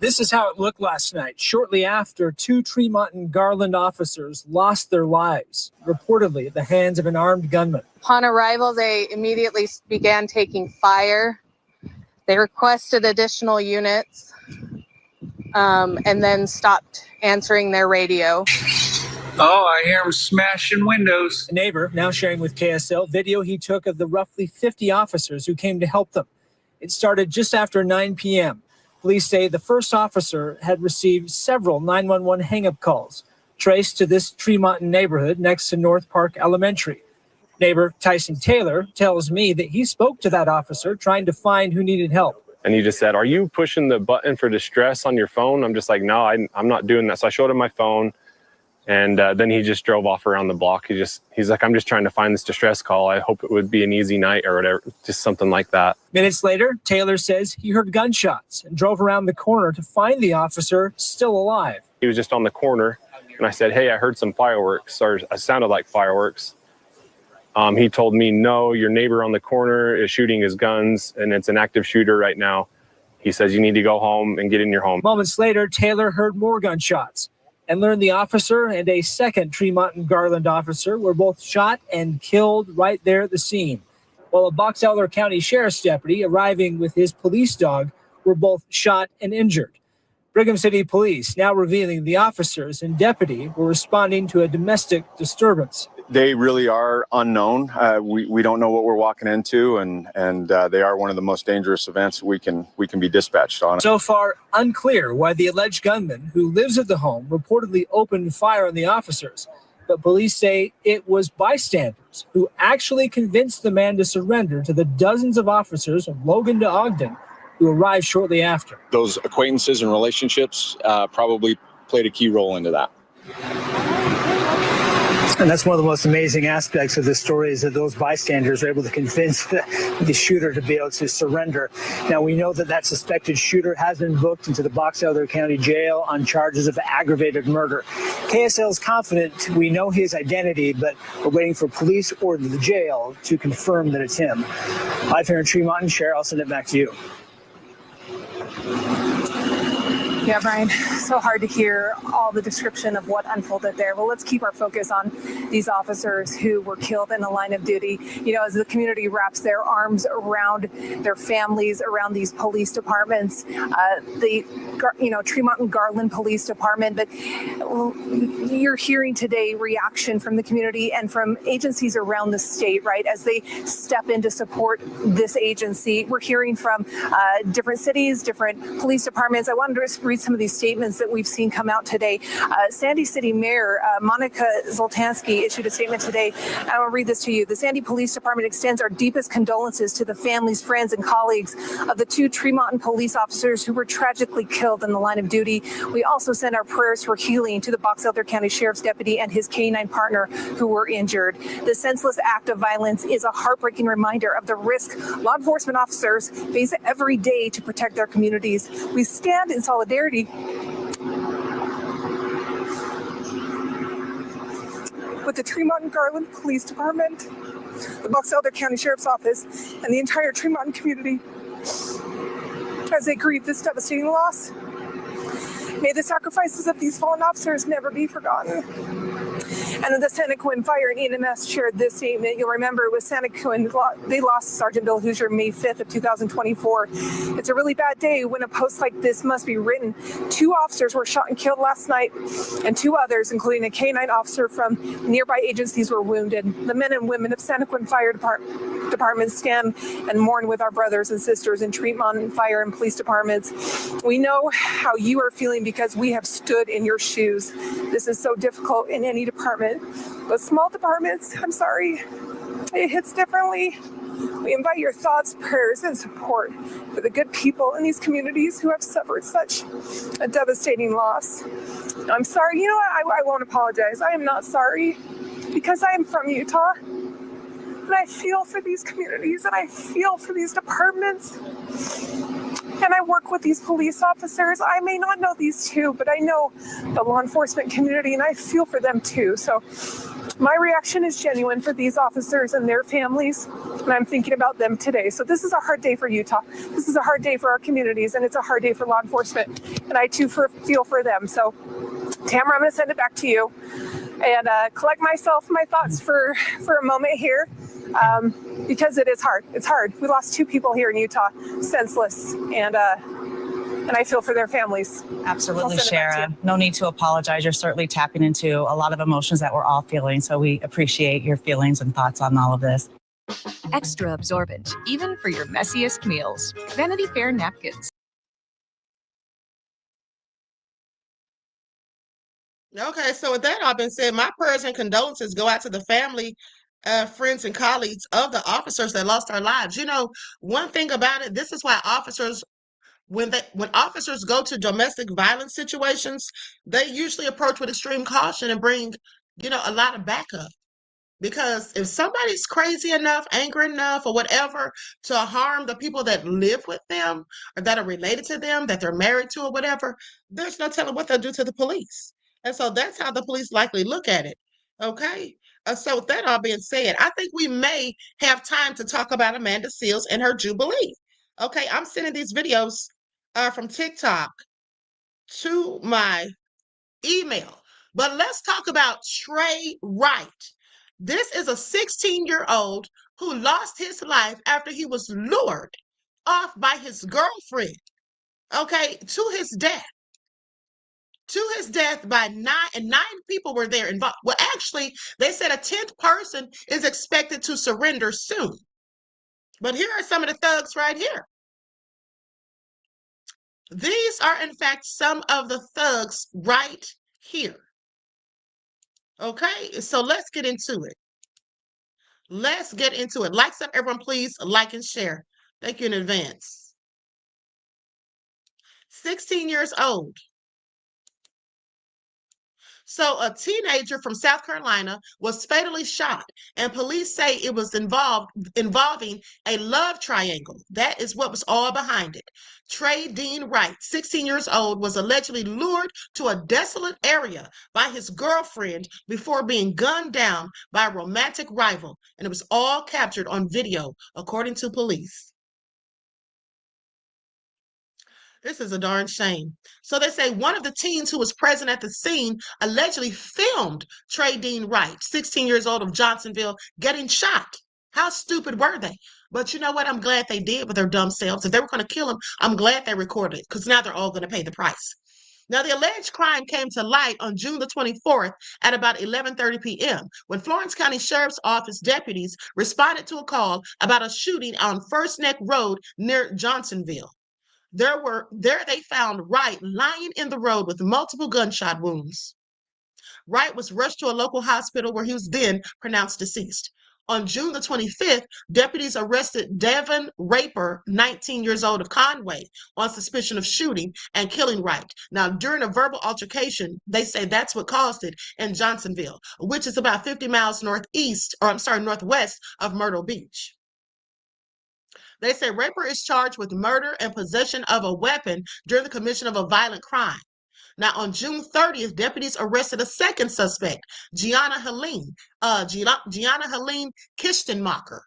This is how it looked last night, shortly after 2 Tremont and Garland officers lost their lives, reportedly at the hands of an armed gunman. Upon arrival, they immediately began taking fire. They requested additional units and then stopped answering their radio. Oh, I hear them smashing windows. A neighbor now sharing with KSL video he took of the roughly 50 officers who came to help them. It started just after 9 p.m. Police say the first officer had received several 911 hang-up calls traced to this Tremont neighborhood next to North Park Elementary. Neighbor Tyson Taylor tells me that he spoke to that officer trying to find who needed help. And he just said, "Are you pushing the button for distress on your phone?" I'm just like, "No, I'm not doing that." So I showed him my phone. And then he just drove off around the block. He's like, "I'm just trying to find this distress call. I hope it would be an easy night," or whatever, just something like that. Minutes later, Taylor says he heard gunshots and drove around the corner to find the officer still alive. He was just on the corner, and I said, "Hey, I heard some fireworks," or it sounded like fireworks. He told me, "No, your neighbor on the corner is shooting his guns, and it's an active shooter right now." He says, "You need to go home and get in your home." Moments later, Taylor heard more gunshots and learned the officer and a second Tremont and Garland officer were both shot and killed right there at the scene, while a Box Elder County Sheriff's deputy arriving with his police dog were both shot and injured. Brigham City Police now revealing the officers and deputy were responding to a domestic disturbance. They really are unknown. We don't know what we're walking into, and they are one of the most dangerous events we can be dispatched on. So far, unclear why the alleged gunman who lives at the home reportedly opened fire on the officers, but police say it was bystanders who actually convinced the man to surrender to the dozens of officers from Logan to Ogden who arrived shortly after. Those acquaintances and relationships probably played a key role into that. And that's one of the most amazing aspects of this story is that those bystanders were able to convince the shooter to be able to surrender. Now, we know that that suspected shooter has been booked into the Box Elder County Jail on charges of aggravated murder. KSL is confident we know his identity, but we're waiting for police or the jail to confirm that it's him. Live here in Tremont and Cher, I'll send it back to you. Yeah, Brian, so hard to hear all the description of what unfolded there. Well, let's keep our focus on these officers who were killed in the line of duty. You know, as the community wraps their arms around their families, around these police departments, Tremont and Garland Police Department, but you're hearing today reaction from the community and from agencies around the state, right, as they step in to support this agency. We're hearing from different cities, different police departments. I wanted to read some of these statements that we've seen come out today. Sandy City Mayor Monica Zoltansky issued a statement today, and I will read this to you. The Sandy Police Department extends our deepest condolences to the families, friends, and colleagues of the 2 Tremont police officers who were tragically killed in the line of duty. We also send our prayers for healing to the Box Elder County Sheriff's deputy and his K-9 partner who were injured. The senseless act of violence is a heartbreaking reminder of the risk law enforcement officers face every day to protect their communities. We stand in solidarity with the Tremont and Garland Police Department, the Box Elder County Sheriff's Office, and the entire Tremont community as they grieve this devastating loss. May the sacrifices of these fallen officers never be forgotten. And then the Santaquin Fire and EMS shared this statement. You'll remember with Santaquin, they lost Sergeant Bill Hoosier May 5th of 2024. It's a really bad day when a post like this must be written. 2 officers were shot and killed last night, and 2 others, including a K-9 officer from nearby agencies, were wounded. The men and women of Santaquin Fire Department stand and mourn with our brothers and sisters in Tremont Fire and Police Departments. We know how you are feeling because we have stood in your shoes. This is so difficult in any department, but small departments, I'm sorry, it hits differently. We invite your thoughts, prayers, and support for the good people in these communities who have suffered such a devastating loss. I'm sorry, you know what, I won't apologize. I am not sorry because I am from Utah. And I feel for these communities and I feel for these departments. And I work with these police officers. I may not know these 2, but I know the law enforcement community and I feel for them too. So my reaction is genuine for these officers and their families, and I'm thinking about them today. So this is a hard day for Utah. This is a hard day for our communities, and it's a hard day for law enforcement. And I too feel for them. So Tamara, I'm going to send it back to you and collect my thoughts for a moment here. Because it is hard. It's hard. We lost 2 people here in Utah, senseless, and I feel for their families. Absolutely, Shara. No need to apologize. You're certainly tapping into a lot of emotions that we're all feeling, so we appreciate your feelings and thoughts on all of this. Extra absorbent, even for your messiest meals. Vanity Fair napkins. Okay, so with that all been said, my prayers and condolences go out to the family, friends, and colleagues of the officers that lost their lives. You know, one thing about it, this is why officers, when officers go to domestic violence situations, they usually approach with extreme caution and bring, a lot of backup. Because if somebody's crazy enough, angry enough, or whatever to harm the people that live with them or that are related to them, that they're married to or whatever, there's no telling what they'll do to the police. And so that's how the police likely look at it. Okay. So with that all being said, I think we may have time to talk about Amanda Seales and her Jubilee. Okay. I'm sending these videos from TikTok to my email. But let's talk about Trey Wright. This is a 16-year-old who lost his life after he was lured off by his girlfriend, okay, to his death. To his death by 9 people were there involved. Well, actually, they said a 10th person is expected to surrender soon. But here are some of the thugs right here. These are, in fact, some of the thugs right here. Okay, so let's get into it. Let's get into it. Like up, everyone, please like and share. Thank you in advance. 16 years old. So a teenager from South Carolina was fatally shot, and police say it was involving a love triangle. That is what was all behind it. Trey Wright, 16 years old, was allegedly lured to a desolate area by his girlfriend before being gunned down by a romantic rival, and it was all captured on video, according to police. This is a darn shame. So they say one of the teens who was present at the scene allegedly filmed Trey Wright, 16 years old of Johnsonville, getting shot. How stupid were they? But you know what? I'm glad they did with their dumb selves. If they were going to kill him, I'm glad they recorded it, because now they're all going to pay the price. Now, the alleged crime came to light on June the 24th at about 11:30 p.m. when Florence County Sheriff's Office deputies responded to a call about a shooting on First Neck Road near Johnsonville. There they found Wright lying in the road with multiple gunshot wounds. Wright was rushed to a local hospital where he was then pronounced deceased. On June the 25th, deputies arrested Devin Raper, 19 years old of Conway, on suspicion of shooting and killing Wright. Now, during a verbal altercation, they say that's what caused it in Johnsonville, which is about 50 miles northwest of Myrtle Beach. They say Raper is charged with murder and possession of a weapon during the commission of a violent crime. Now, on June 30th, deputies arrested a second suspect, Gianna Helene Kistenmacher.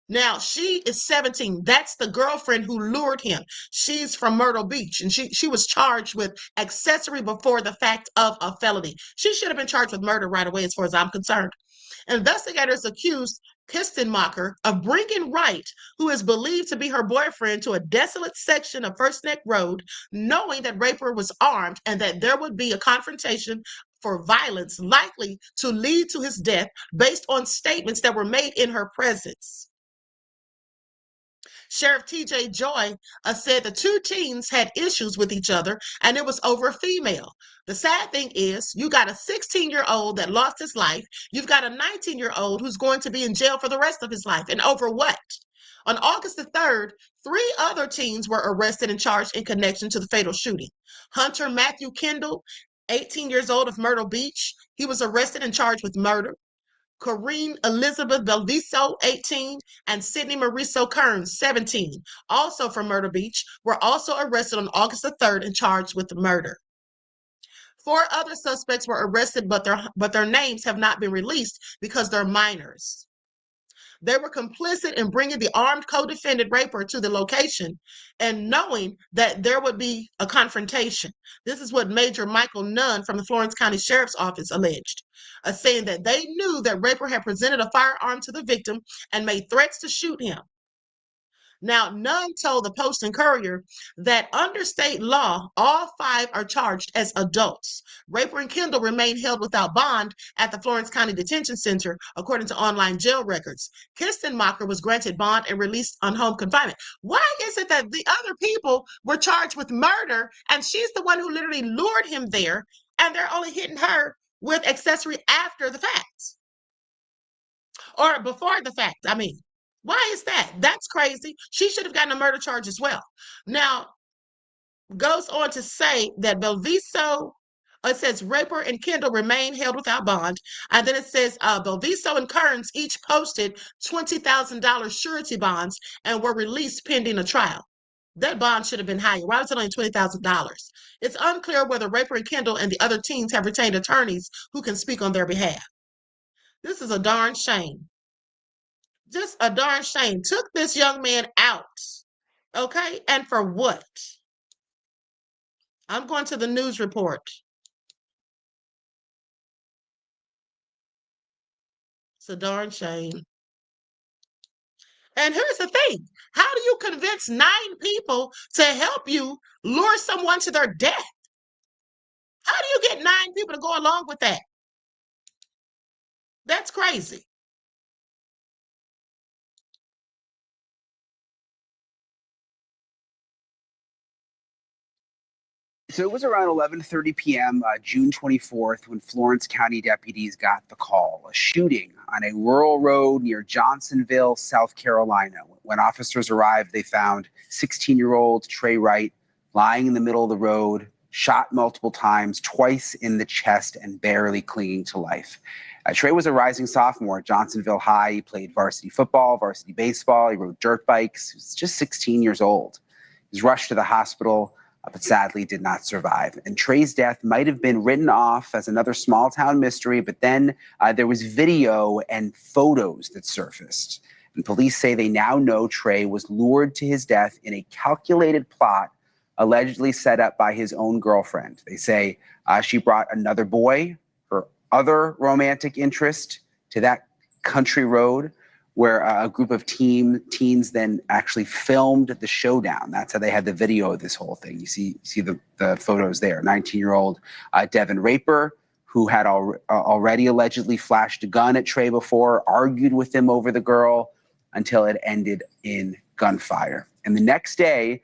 Now, she is 17. That's the girlfriend who lured him. She's from Myrtle Beach, and she was charged with accessory before the fact of a felony. She should have been charged with murder right away, as far as I'm concerned. Investigators accused Kistenmacher of bringing Wright, who is believed to be her boyfriend, to a desolate section of First Neck Road, knowing that Raper was armed and that there would be a confrontation for violence likely to lead to his death based on statements that were made in her presence. Sheriff T.J. Joy said the two teens had issues with each other, and it was over a female. The sad thing is, you got a 16-year-old that lost his life. You've got a 19-year-old who's going to be in jail for the rest of his life. And over what? On August the 3rd, 3 other teens were arrested and charged in connection to the fatal shooting. Hunter Matthew Kendall, 18 years old of Myrtle Beach, he was arrested and charged with murder. Corrine Elizabeth Belviso, 18, and Sydney Mauricio Kearns, 17, also from Myrtle Beach, were also arrested on August the 3rd and charged with murder. 4 other suspects were arrested, but their names have not been released because they're minors. They were complicit in bringing the armed co-defendant Raper to the location and knowing that there would be a confrontation. This is what Major Michael Nunn from the Florence County Sheriff's Office alleged, saying that they knew that Raper had presented a firearm to the victim and made threats to shoot him. Now, Nunn told the Post and Courier that under state law, all 5 are charged as adults. Raper and Kendall remain held without bond at the Florence County Detention Center, according to online jail records. Kistenmacher was granted bond and released on home confinement. Why is it that the other people were charged with murder, and she's the one who literally lured him there, and they're only hitting her with accessory after the fact? Or before the fact, I mean. Why is that? That's crazy. She should have gotten a murder charge as well. Now, goes on to say that Belviso, it says Raper and Kendall remain held without bond. And then it says Belviso and Kearns each posted $20,000 surety bonds and were released pending a trial. That bond should have been higher. Why was it only $20,000? It's unclear whether Raper and Kendall and the other teens have retained attorneys who can speak on their behalf. This is a darn shame. Just a darn shame. Took this young man out. Okay? And for what? I'm going to the news report. It's a darn shame. And here's the thing. How do you convince 9 people to help you lure someone to their death? How do you get 9 people to go along with that? That's crazy. So it was around 11:30 p.m. June 24th when Florence County deputies got the call, a shooting on a rural road near Johnsonville, South Carolina. When officers arrived, they found 16-year-old Trey Wright lying in the middle of the road, shot multiple times, twice in the chest, and barely clinging to life. Trey was a rising sophomore at Johnsonville High. He played varsity football, varsity baseball. He rode dirt bikes. He was just 16 years old. He was rushed to the hospital, but sadly did not survive. And Trey's death might have been written off as another small town mystery, but then there was video and photos that surfaced. And police say they now know Trey was lured to his death in a calculated plot allegedly set up by his own girlfriend. They say she brought another boy, her other romantic interest, to that country road where a group of teens then actually filmed the showdown. That's how they had the video of this whole thing. You see the photos there. 19-year-old Devin Raper, who had already allegedly flashed a gun at Trey before, argued with him over the girl until it ended in gunfire. And the next day,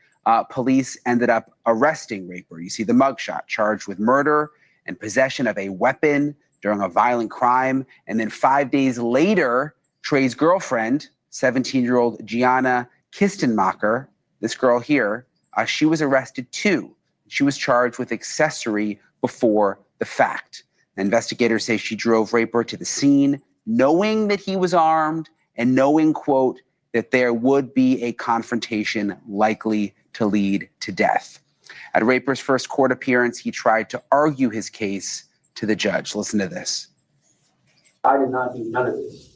police ended up arresting Raper. You see the mugshot, charged with murder and possession of a weapon during a violent crime. And then 5 days later, Trey's girlfriend, 17-year-old Gianna Kistenmacher, this girl here, she was arrested too. She was charged with accessory before the fact. Investigators say she drove Raper to the scene, knowing that he was armed and knowing, quote, that there would be a confrontation likely to lead to death. At Raper's first court appearance, he tried to argue his case to the judge. Listen to this. I did not do none of this.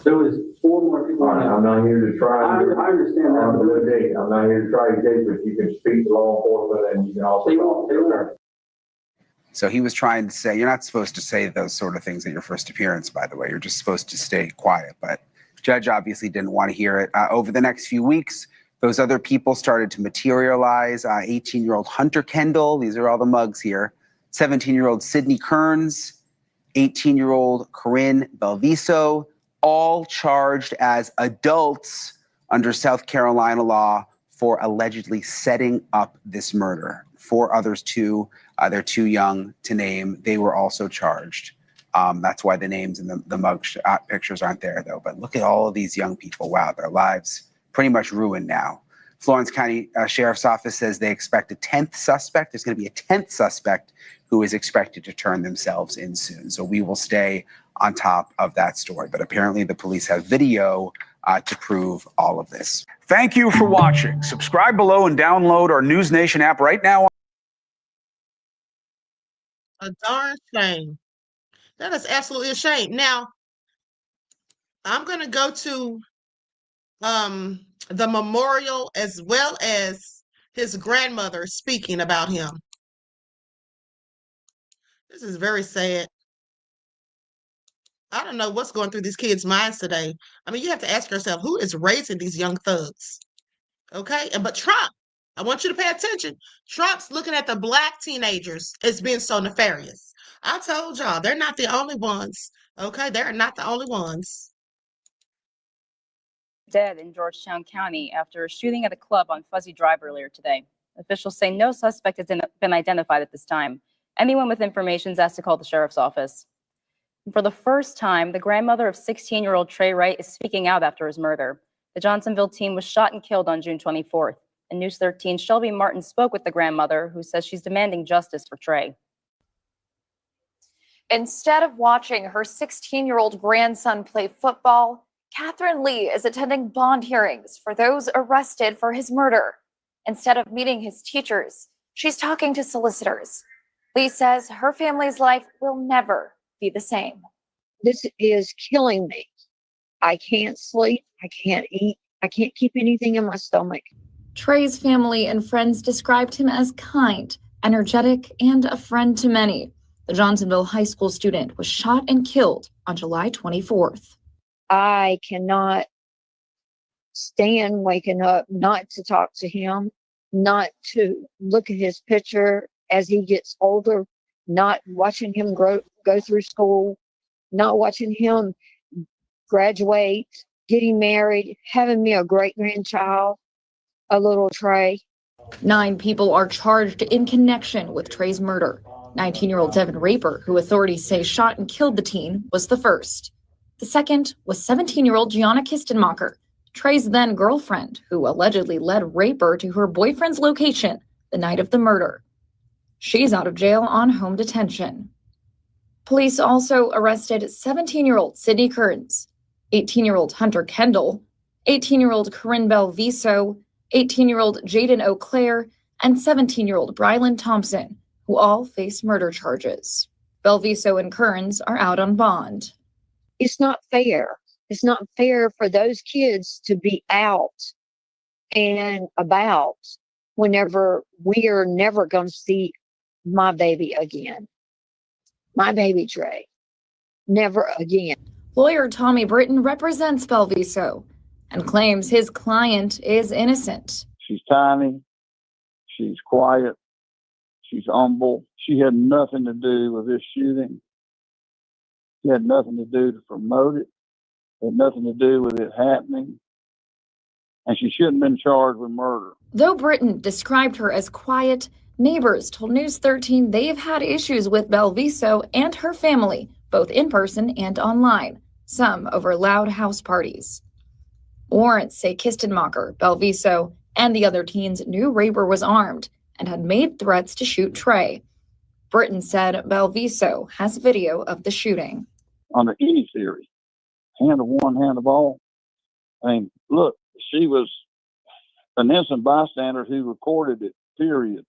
There was 4 more people. I'm not here to try. I understand that. I'm not here to try your case, but you can speak to law enforcement and you can also. So he was trying to say, you're not supposed to say those sort of things at your first appearance, by the way. You're just supposed to stay quiet. But the judge obviously didn't want to hear it. Over the next few weeks, those other people started to materialize. 18-year-old Hunter Kendall, these are all the mugs here. 17-year-old Sydney Kearns, 18-year-old Corinne Belviso, all charged as adults under South Carolina law for allegedly setting up this murder. 4 others too, they're too young to name. They were also charged. That's why the names and the mug pictures aren't there though. But look at all of these young people. Wow, their lives pretty much ruined now. Florence County Sheriff's Office says they expect a 10th suspect. There's going to be a 10th suspect who is expected to turn themselves in soon. So we will stay on top of that story. But apparently the police have video to prove all of this. Thank you for watching. Subscribe below and download our News Nation app right now. A darn shame. That is absolutely a shame. Now, I'm going to go to the memorial as well as his grandmother speaking about him. This is very sad. I don't know what's going through these kids' minds today. I mean, you have to ask yourself, who is raising these young thugs? Okay? But Trump, I want you to pay attention. Trump's looking at the Black teenagers as being so nefarious. I told y'all, they're not the only ones. Okay? They're not the only ones. Dead in Georgetown County after a shooting at a club on Fuzzy Drive earlier today. Officials say no suspect has been identified at this time. Anyone with information is asked to call the sheriff's office. And for the first time, the grandmother of 16-year-old Trey Wright is speaking out after his murder. The Johnsonville teen was shot and killed on June 24th. And News 13's Shelby Martin spoke with the grandmother, who says she's demanding justice for Trey. Instead of watching her 16-year-old grandson play football, Catherine Lee is attending bond hearings for those arrested for his murder. Instead of meeting his teachers, she's talking to solicitors. Lee says her family's life will never be the same. This is killing me. I can't sleep. I can't eat. I can't keep anything in my stomach. Trey's family and friends described him as kind, energetic, and a friend to many. The Johnsonville High School student was shot and killed on July 24th. I cannot stand waking up not to talk to him, not to look at his picture as he gets older, not watching him go through school, not watching him graduate, getting married, having me a great-grandchild, a little Trey. 9 people are charged in connection with Trey's murder. 19-year-old Devin Raper, who authorities say shot and killed the teen, was the first. The second was 17-year-old Gianna Kistenmacher, Trey's then girlfriend, who allegedly led Raper to her boyfriend's location the night of the murder. She's out of jail on home detention. Police also arrested 17-year-old Sydney Kearns, 18-year-old Hunter Kendall, 18-year-old Corinne Belviso, 18-year-old Jaden O'Clair, and 17-year-old Brylan Thompson, who all face murder charges. Belviso and Kearns are out on bond. It's not fair. It's not fair for those kids to be out and about whenever we are never going to see my baby again. My baby Trey. Never again. Lawyer Tommy Britton represents Belviso and claims his client is innocent. She's tiny. She's quiet. She's humble. She had nothing to do with this shooting. She had nothing to do to promote it. Had nothing to do with it happening. And she shouldn't have been charged with murder. Though Britton described her as quiet, neighbors told News 13 they've had issues with Belviso and her family, both in person and online, some over loud house parties. Warrants say Kistenmacher, Belviso, and the other teens knew Raper was armed and had made threats to shoot Trey. Britton said Belviso has video of the shooting. Under any theory, hand of one, hand of all. I mean, look, she was an innocent bystander who recorded it, period.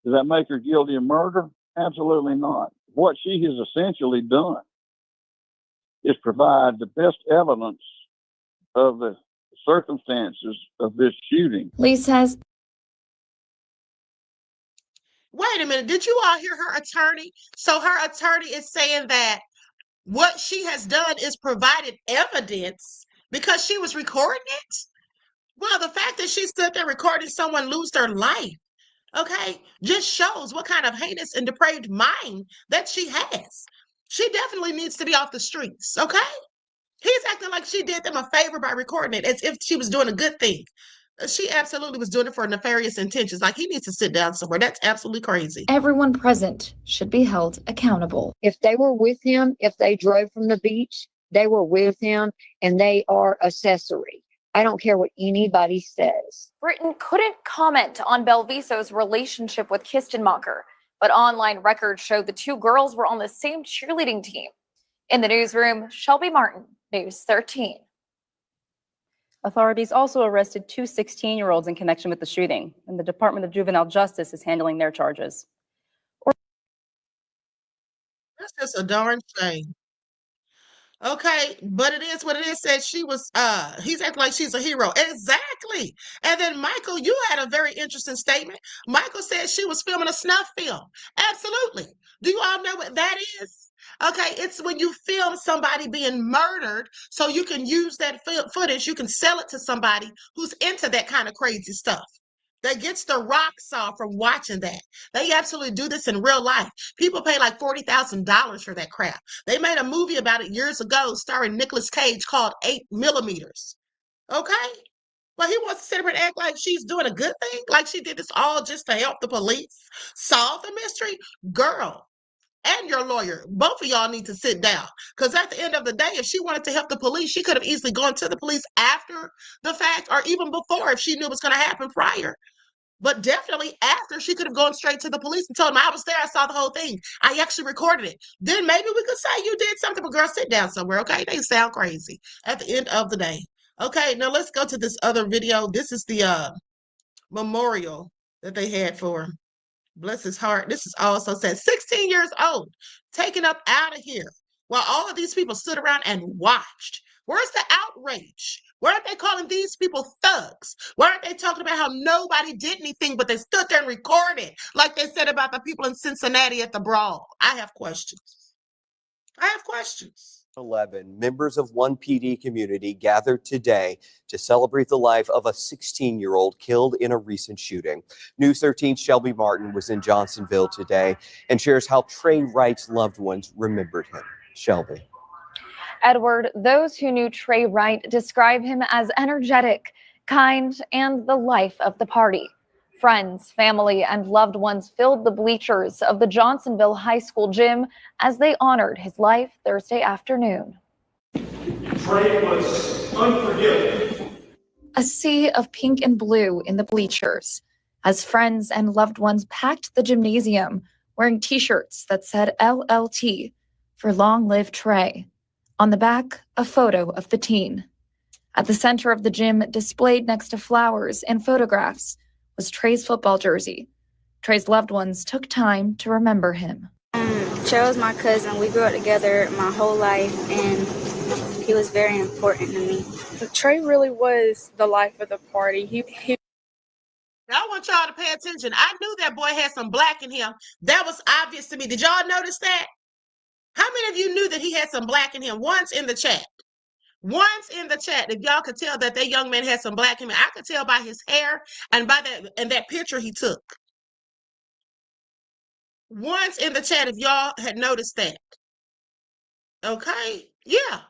Does that make her guilty of murder? Absolutely not. What she has essentially done is provide the best evidence of the circumstances of this shooting. Lee says, wait a minute, did you all hear her attorney? So her attorney is saying that what she has done is provided evidence because she was recording it? Well, the fact that she stood there recording someone lose their life, okay, just shows what kind of heinous and depraved mind that she has. She definitely needs to be off the streets, okay? He's acting like she did them a favor by recording it as if she was doing a good thing. She absolutely was doing it for nefarious intentions. Like, he needs to sit down somewhere. That's absolutely crazy. everyone present should be held accountable. If they were with him, if they drove from the beach, they were with him and they are accessory. I don't care what anybody says. Britton couldn't comment on Belviso's relationship with Kistenmacher, but online records showed the two girls were on the same cheerleading team. In the newsroom, Shelby Martin, News 13. Authorities also arrested two 16-year-olds in connection with the shooting, and the Department of Juvenile Justice is handling their charges. That's just a darn shame. Okay, but it is what it is. Said she was, he's acting like she's a hero. Exactly. And then Michael, you had a very interesting statement. Michael said she was filming a snuff film. Absolutely. Do you all know what that is? Okay, it's when you film somebody being murdered so you can use that footage, you can sell it to somebody who's into that kind of crazy stuff, that gets the rocks off from watching that. They absolutely do this in real life. People pay like $40,000 for that crap. They made a movie about it years ago starring Nicolas Cage called 8 Millimeters. Okay? Well, he wants to sit here and act like she's doing a good thing, like she did this all just to help the police solve the mystery. Girl, and your lawyer, both of y'all need to sit down. Because at the end of the day, if she wanted to help the police, she could have easily gone to the police after the fact or even before if she knew it was going to happen prior. But definitely after, she could have gone straight to the police and told them, I was there, I saw the whole thing. I actually recorded it. Then maybe we could say you did something, but girl, sit down somewhere, okay? They sound crazy at the end of the day. Okay, now let's go to this other video. This is the memorial that they had for him. Bless his heart. This is also sad. 16 years old, taken up out of here while all of these people stood around and watched. Where's the outrage? Why aren't they calling these people thugs? Why aren't they talking about how nobody did anything, but they stood there and recorded like they said about the people in Cincinnati at the brawl? I have questions. I have questions. 11 members of one PD community gathered today to celebrate the life of a 16-year-old killed in a recent shooting. News 13's Shelby Martin was in Johnsonville today and shares how Trey Wright's loved ones remembered him. Shelby. Edward, those who knew Trey Wright describe him as energetic, kind, and the life of the party. Friends, family, and loved ones filled the bleachers of the Johnsonville High School gym as they honored his life Thursday afternoon. Trey was unforgiving. A sea of pink and blue in the bleachers. as friends and loved ones packed the gymnasium wearing t-shirts that said LLT for Long Live Trey. On the back, a photo of the teen. At the center of the gym, displayed next to flowers and photographs, was Trey's football jersey. Trey's loved ones took time to remember him. Trey was my cousin. We grew up together my whole life, and he was very important to me. Trey really was the life of the party. I want y'all to pay attention. I knew that boy had some black in him. That was obvious to me. Did y'all notice that? How many of you knew that he had some black in him? Once in the chat. Once in the chat, if y'all could tell that that young man had some black in him. I could tell by his hair and by that picture he took. Once in the chat, if y'all had noticed that. Okay? Yeah.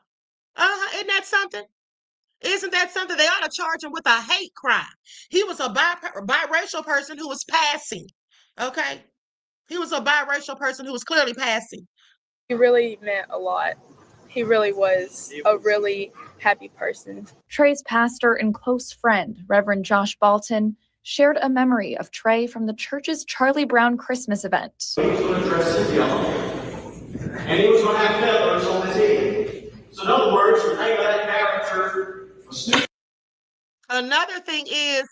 Isn't that something? Isn't that something? They ought to charge him with a hate crime. He was a biracial person who was passing. Okay? He was a biracial person who was clearly passing. He really meant a lot. He really was a really happy person. Trey's pastor and close friend, Reverend Josh Balton, shared a memory of Trey from the church's Charlie Brown Christmas event. He was going to dress as young, and he was going to have feathers on his head. So in other words, the name of that character was Snoop. Another thing is,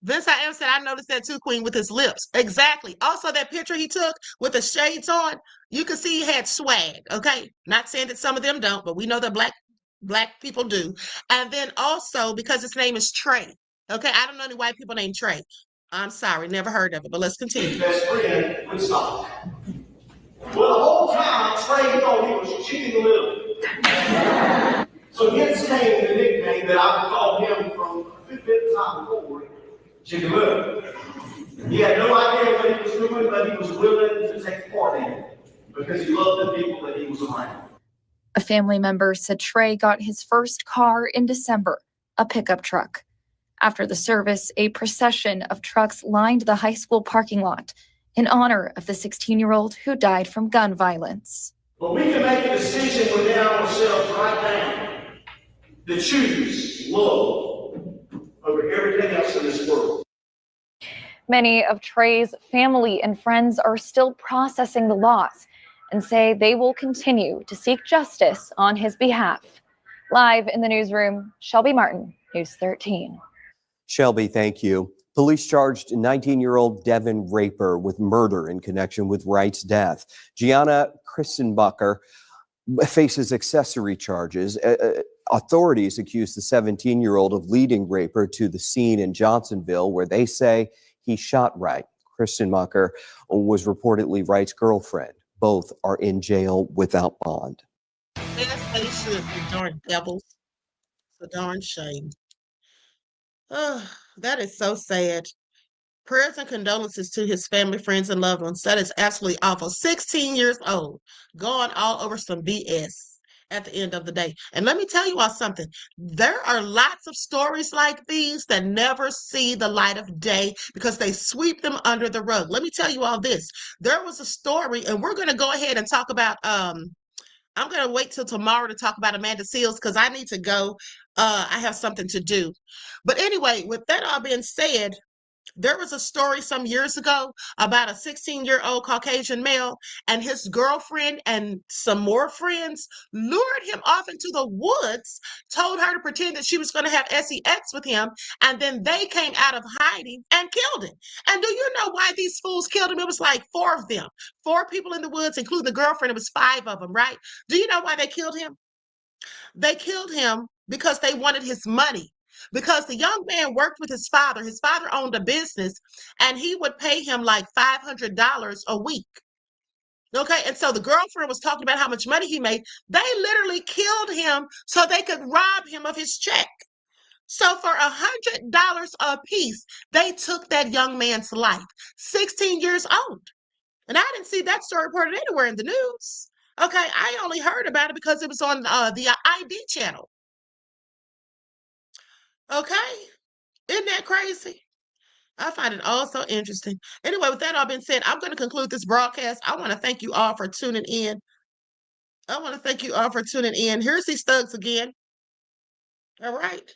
Vince I Am said, I noticed that too, Queen, with his lips. Exactly. Also, that picture he took with the shades on, you can see he had swag, okay? Not saying that some of them don't, but we know that black people do. And then also, because his name is Trey, okay? I don't know any white people named Trey. I'm sorry, never heard of it, but let's continue. His best friend would stop. Well, the whole time, Trey thought he was cheating a little. So hence came the nickname that I would call him from a bit time forward, Chicken Little. He had no idea what he was doing, but he was willing to take part in it because he loved the people that he was around. A family member said Trey got his first car in December, a pickup truck. After the service, a procession of trucks lined the high school parking lot in honor of the 16-year-old who died from gun violence. But we can make a decision within ourselves right now to choose love over everything else in this world. Many of Trey's family and friends are still processing the loss and say they will continue to seek justice on his behalf. Live in the newsroom, Shelby Martin, News 13. Shelby, thank you. Police charged 19-year-old Devin Raper with murder in connection with Wright's death. Gianna Christenbacher faces accessory charges. Authorities accuse the 17-year-old of leading Raper to the scene in Johnsonville where they say he shot Wright. Christenbacher was reportedly Wright's girlfriend. Both are in jail without bond. Yes, they should be, darn devils. It's a darn shame. Oh, that is so sad. Prayers and condolences to his family, friends, and loved ones. That is absolutely awful. 16 years old, going all over some BS at the end of the day. And let me tell you all something. There are lots of stories like these that never see the light of day because they sweep them under the rug. Let me tell you all this. There was a story, and we're going to go ahead and talk about, I'm going to wait till tomorrow to talk about Amanda Seals because I need to go. I have something to do. But anyway, with that all being said, there was a story some years ago about a 16-year-old Caucasian male and his girlfriend and some more friends lured him off into the woods, told her to pretend that she was going to have sex with him, and then they came out of hiding and killed him. And do you know why these fools killed him? It was like 4 of them, 4 people in the woods, including the girlfriend. It was 5 of them, right? Do you know why they killed him? They killed him because they wanted his money. Because the young man worked with his father. His father owned a business, and he would pay him like $500 a week. Okay, and so the girlfriend was talking about how much money he made. They literally killed him so they could rob him of his check. So for $100 a piece, they took that young man's life, 16 years old. And I didn't see that story reported anywhere in the news. Okay, I only heard about it because it was on the ID channel. Okay, isn't that crazy? I find it all so interesting. Anyway, with that all being said, I'm going to conclude this broadcast. I want to thank you all for tuning in. Here's these thugs again. All right.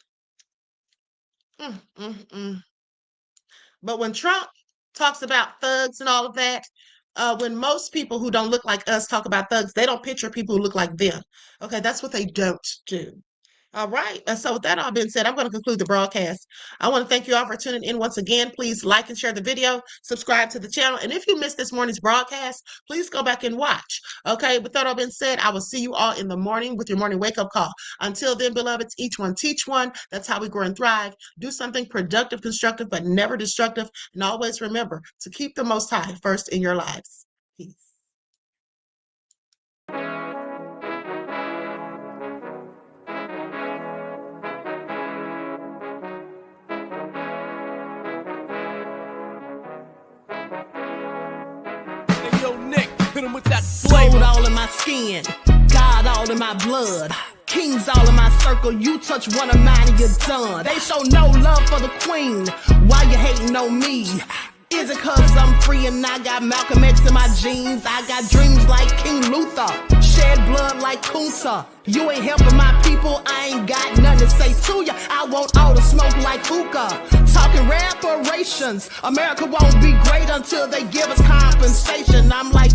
But when Trump talks about thugs and all of that, when most people who don't look like us talk about thugs, they don't picture people who look like them. Okay, that's what they don't do. All right. And so with that all being said, I'm going to conclude the broadcast. I want to thank you all for tuning in once again. Please like and share the video, subscribe to the channel. And if you missed this morning's broadcast, please go back and watch. Okay. With that all being said, I will see you all in the morning with your morning wake-up call. Until then, beloveds, each one teach one. That's how we grow and thrive. Do something productive, constructive, but never destructive. And always remember to keep the Most High first in your lives. Peace. Gold all in my skin, God all in my blood, kings all in my circle. You touch one of mine and you're done. They show no love for the queen. Why you hating on me? Is it cause I'm free and I got Malcolm X in my jeans? I got dreams like King Luther, shed blood like Kunta. You ain't helping my people, I ain't got nothing to say to ya. I want all the smoke like hookah. Talking reparations, America won't be great until they give us compensation. I'm like,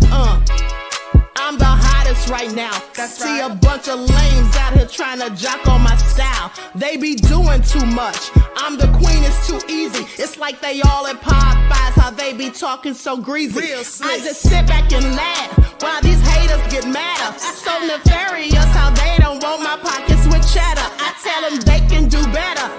I'm the hottest right now. See a bunch of lames out here trying to jock on my style. They be doing too much. I'm the queen, it's too easy. It's like they all at Popeyes, how they be talking so greasy. I just sit back and laugh while these haters get madder. So nefarious how they don't want my pockets with cheddar. I tell them they can do better.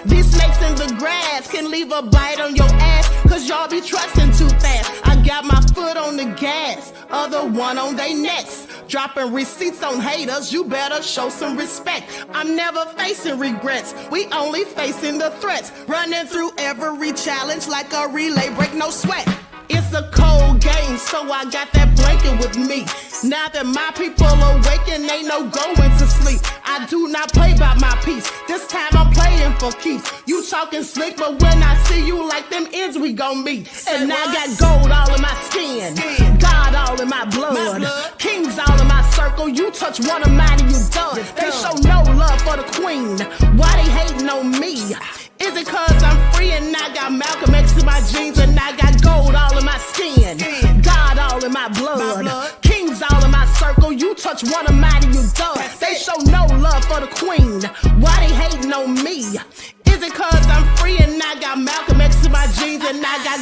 These snakes in the grass can leave a bite on your ass, cause y'all be trusting too fast. I got my foot on the gas, other one on they necks. Dropping receipts on haters, you better show some respect. I'm never facing regrets, we only facing the threats. Running through every challenge like a relay, break no sweat. It's a cold game, so I got that blanket with me. Now that my people awaken, ain't no going to sleep. I do not play by my piece, this time I'm playing for keeps. You talking slick, but when I see you like them ends, we gon' meet. And I got gold all in my skin, God all in my blood, kings all in my circle. You touch one of mine and you done. They show no love for the queen. Why they hating on me? Is it cause I'm free and I got Malcolm X in my jeans and I got gold all in my skin, God all in my blood, kings all in my circle. You touch one of mine and you done. They show no love for the queen. Why they hating on me? Is it cause I'm free and I got Malcolm X in my jeans and I got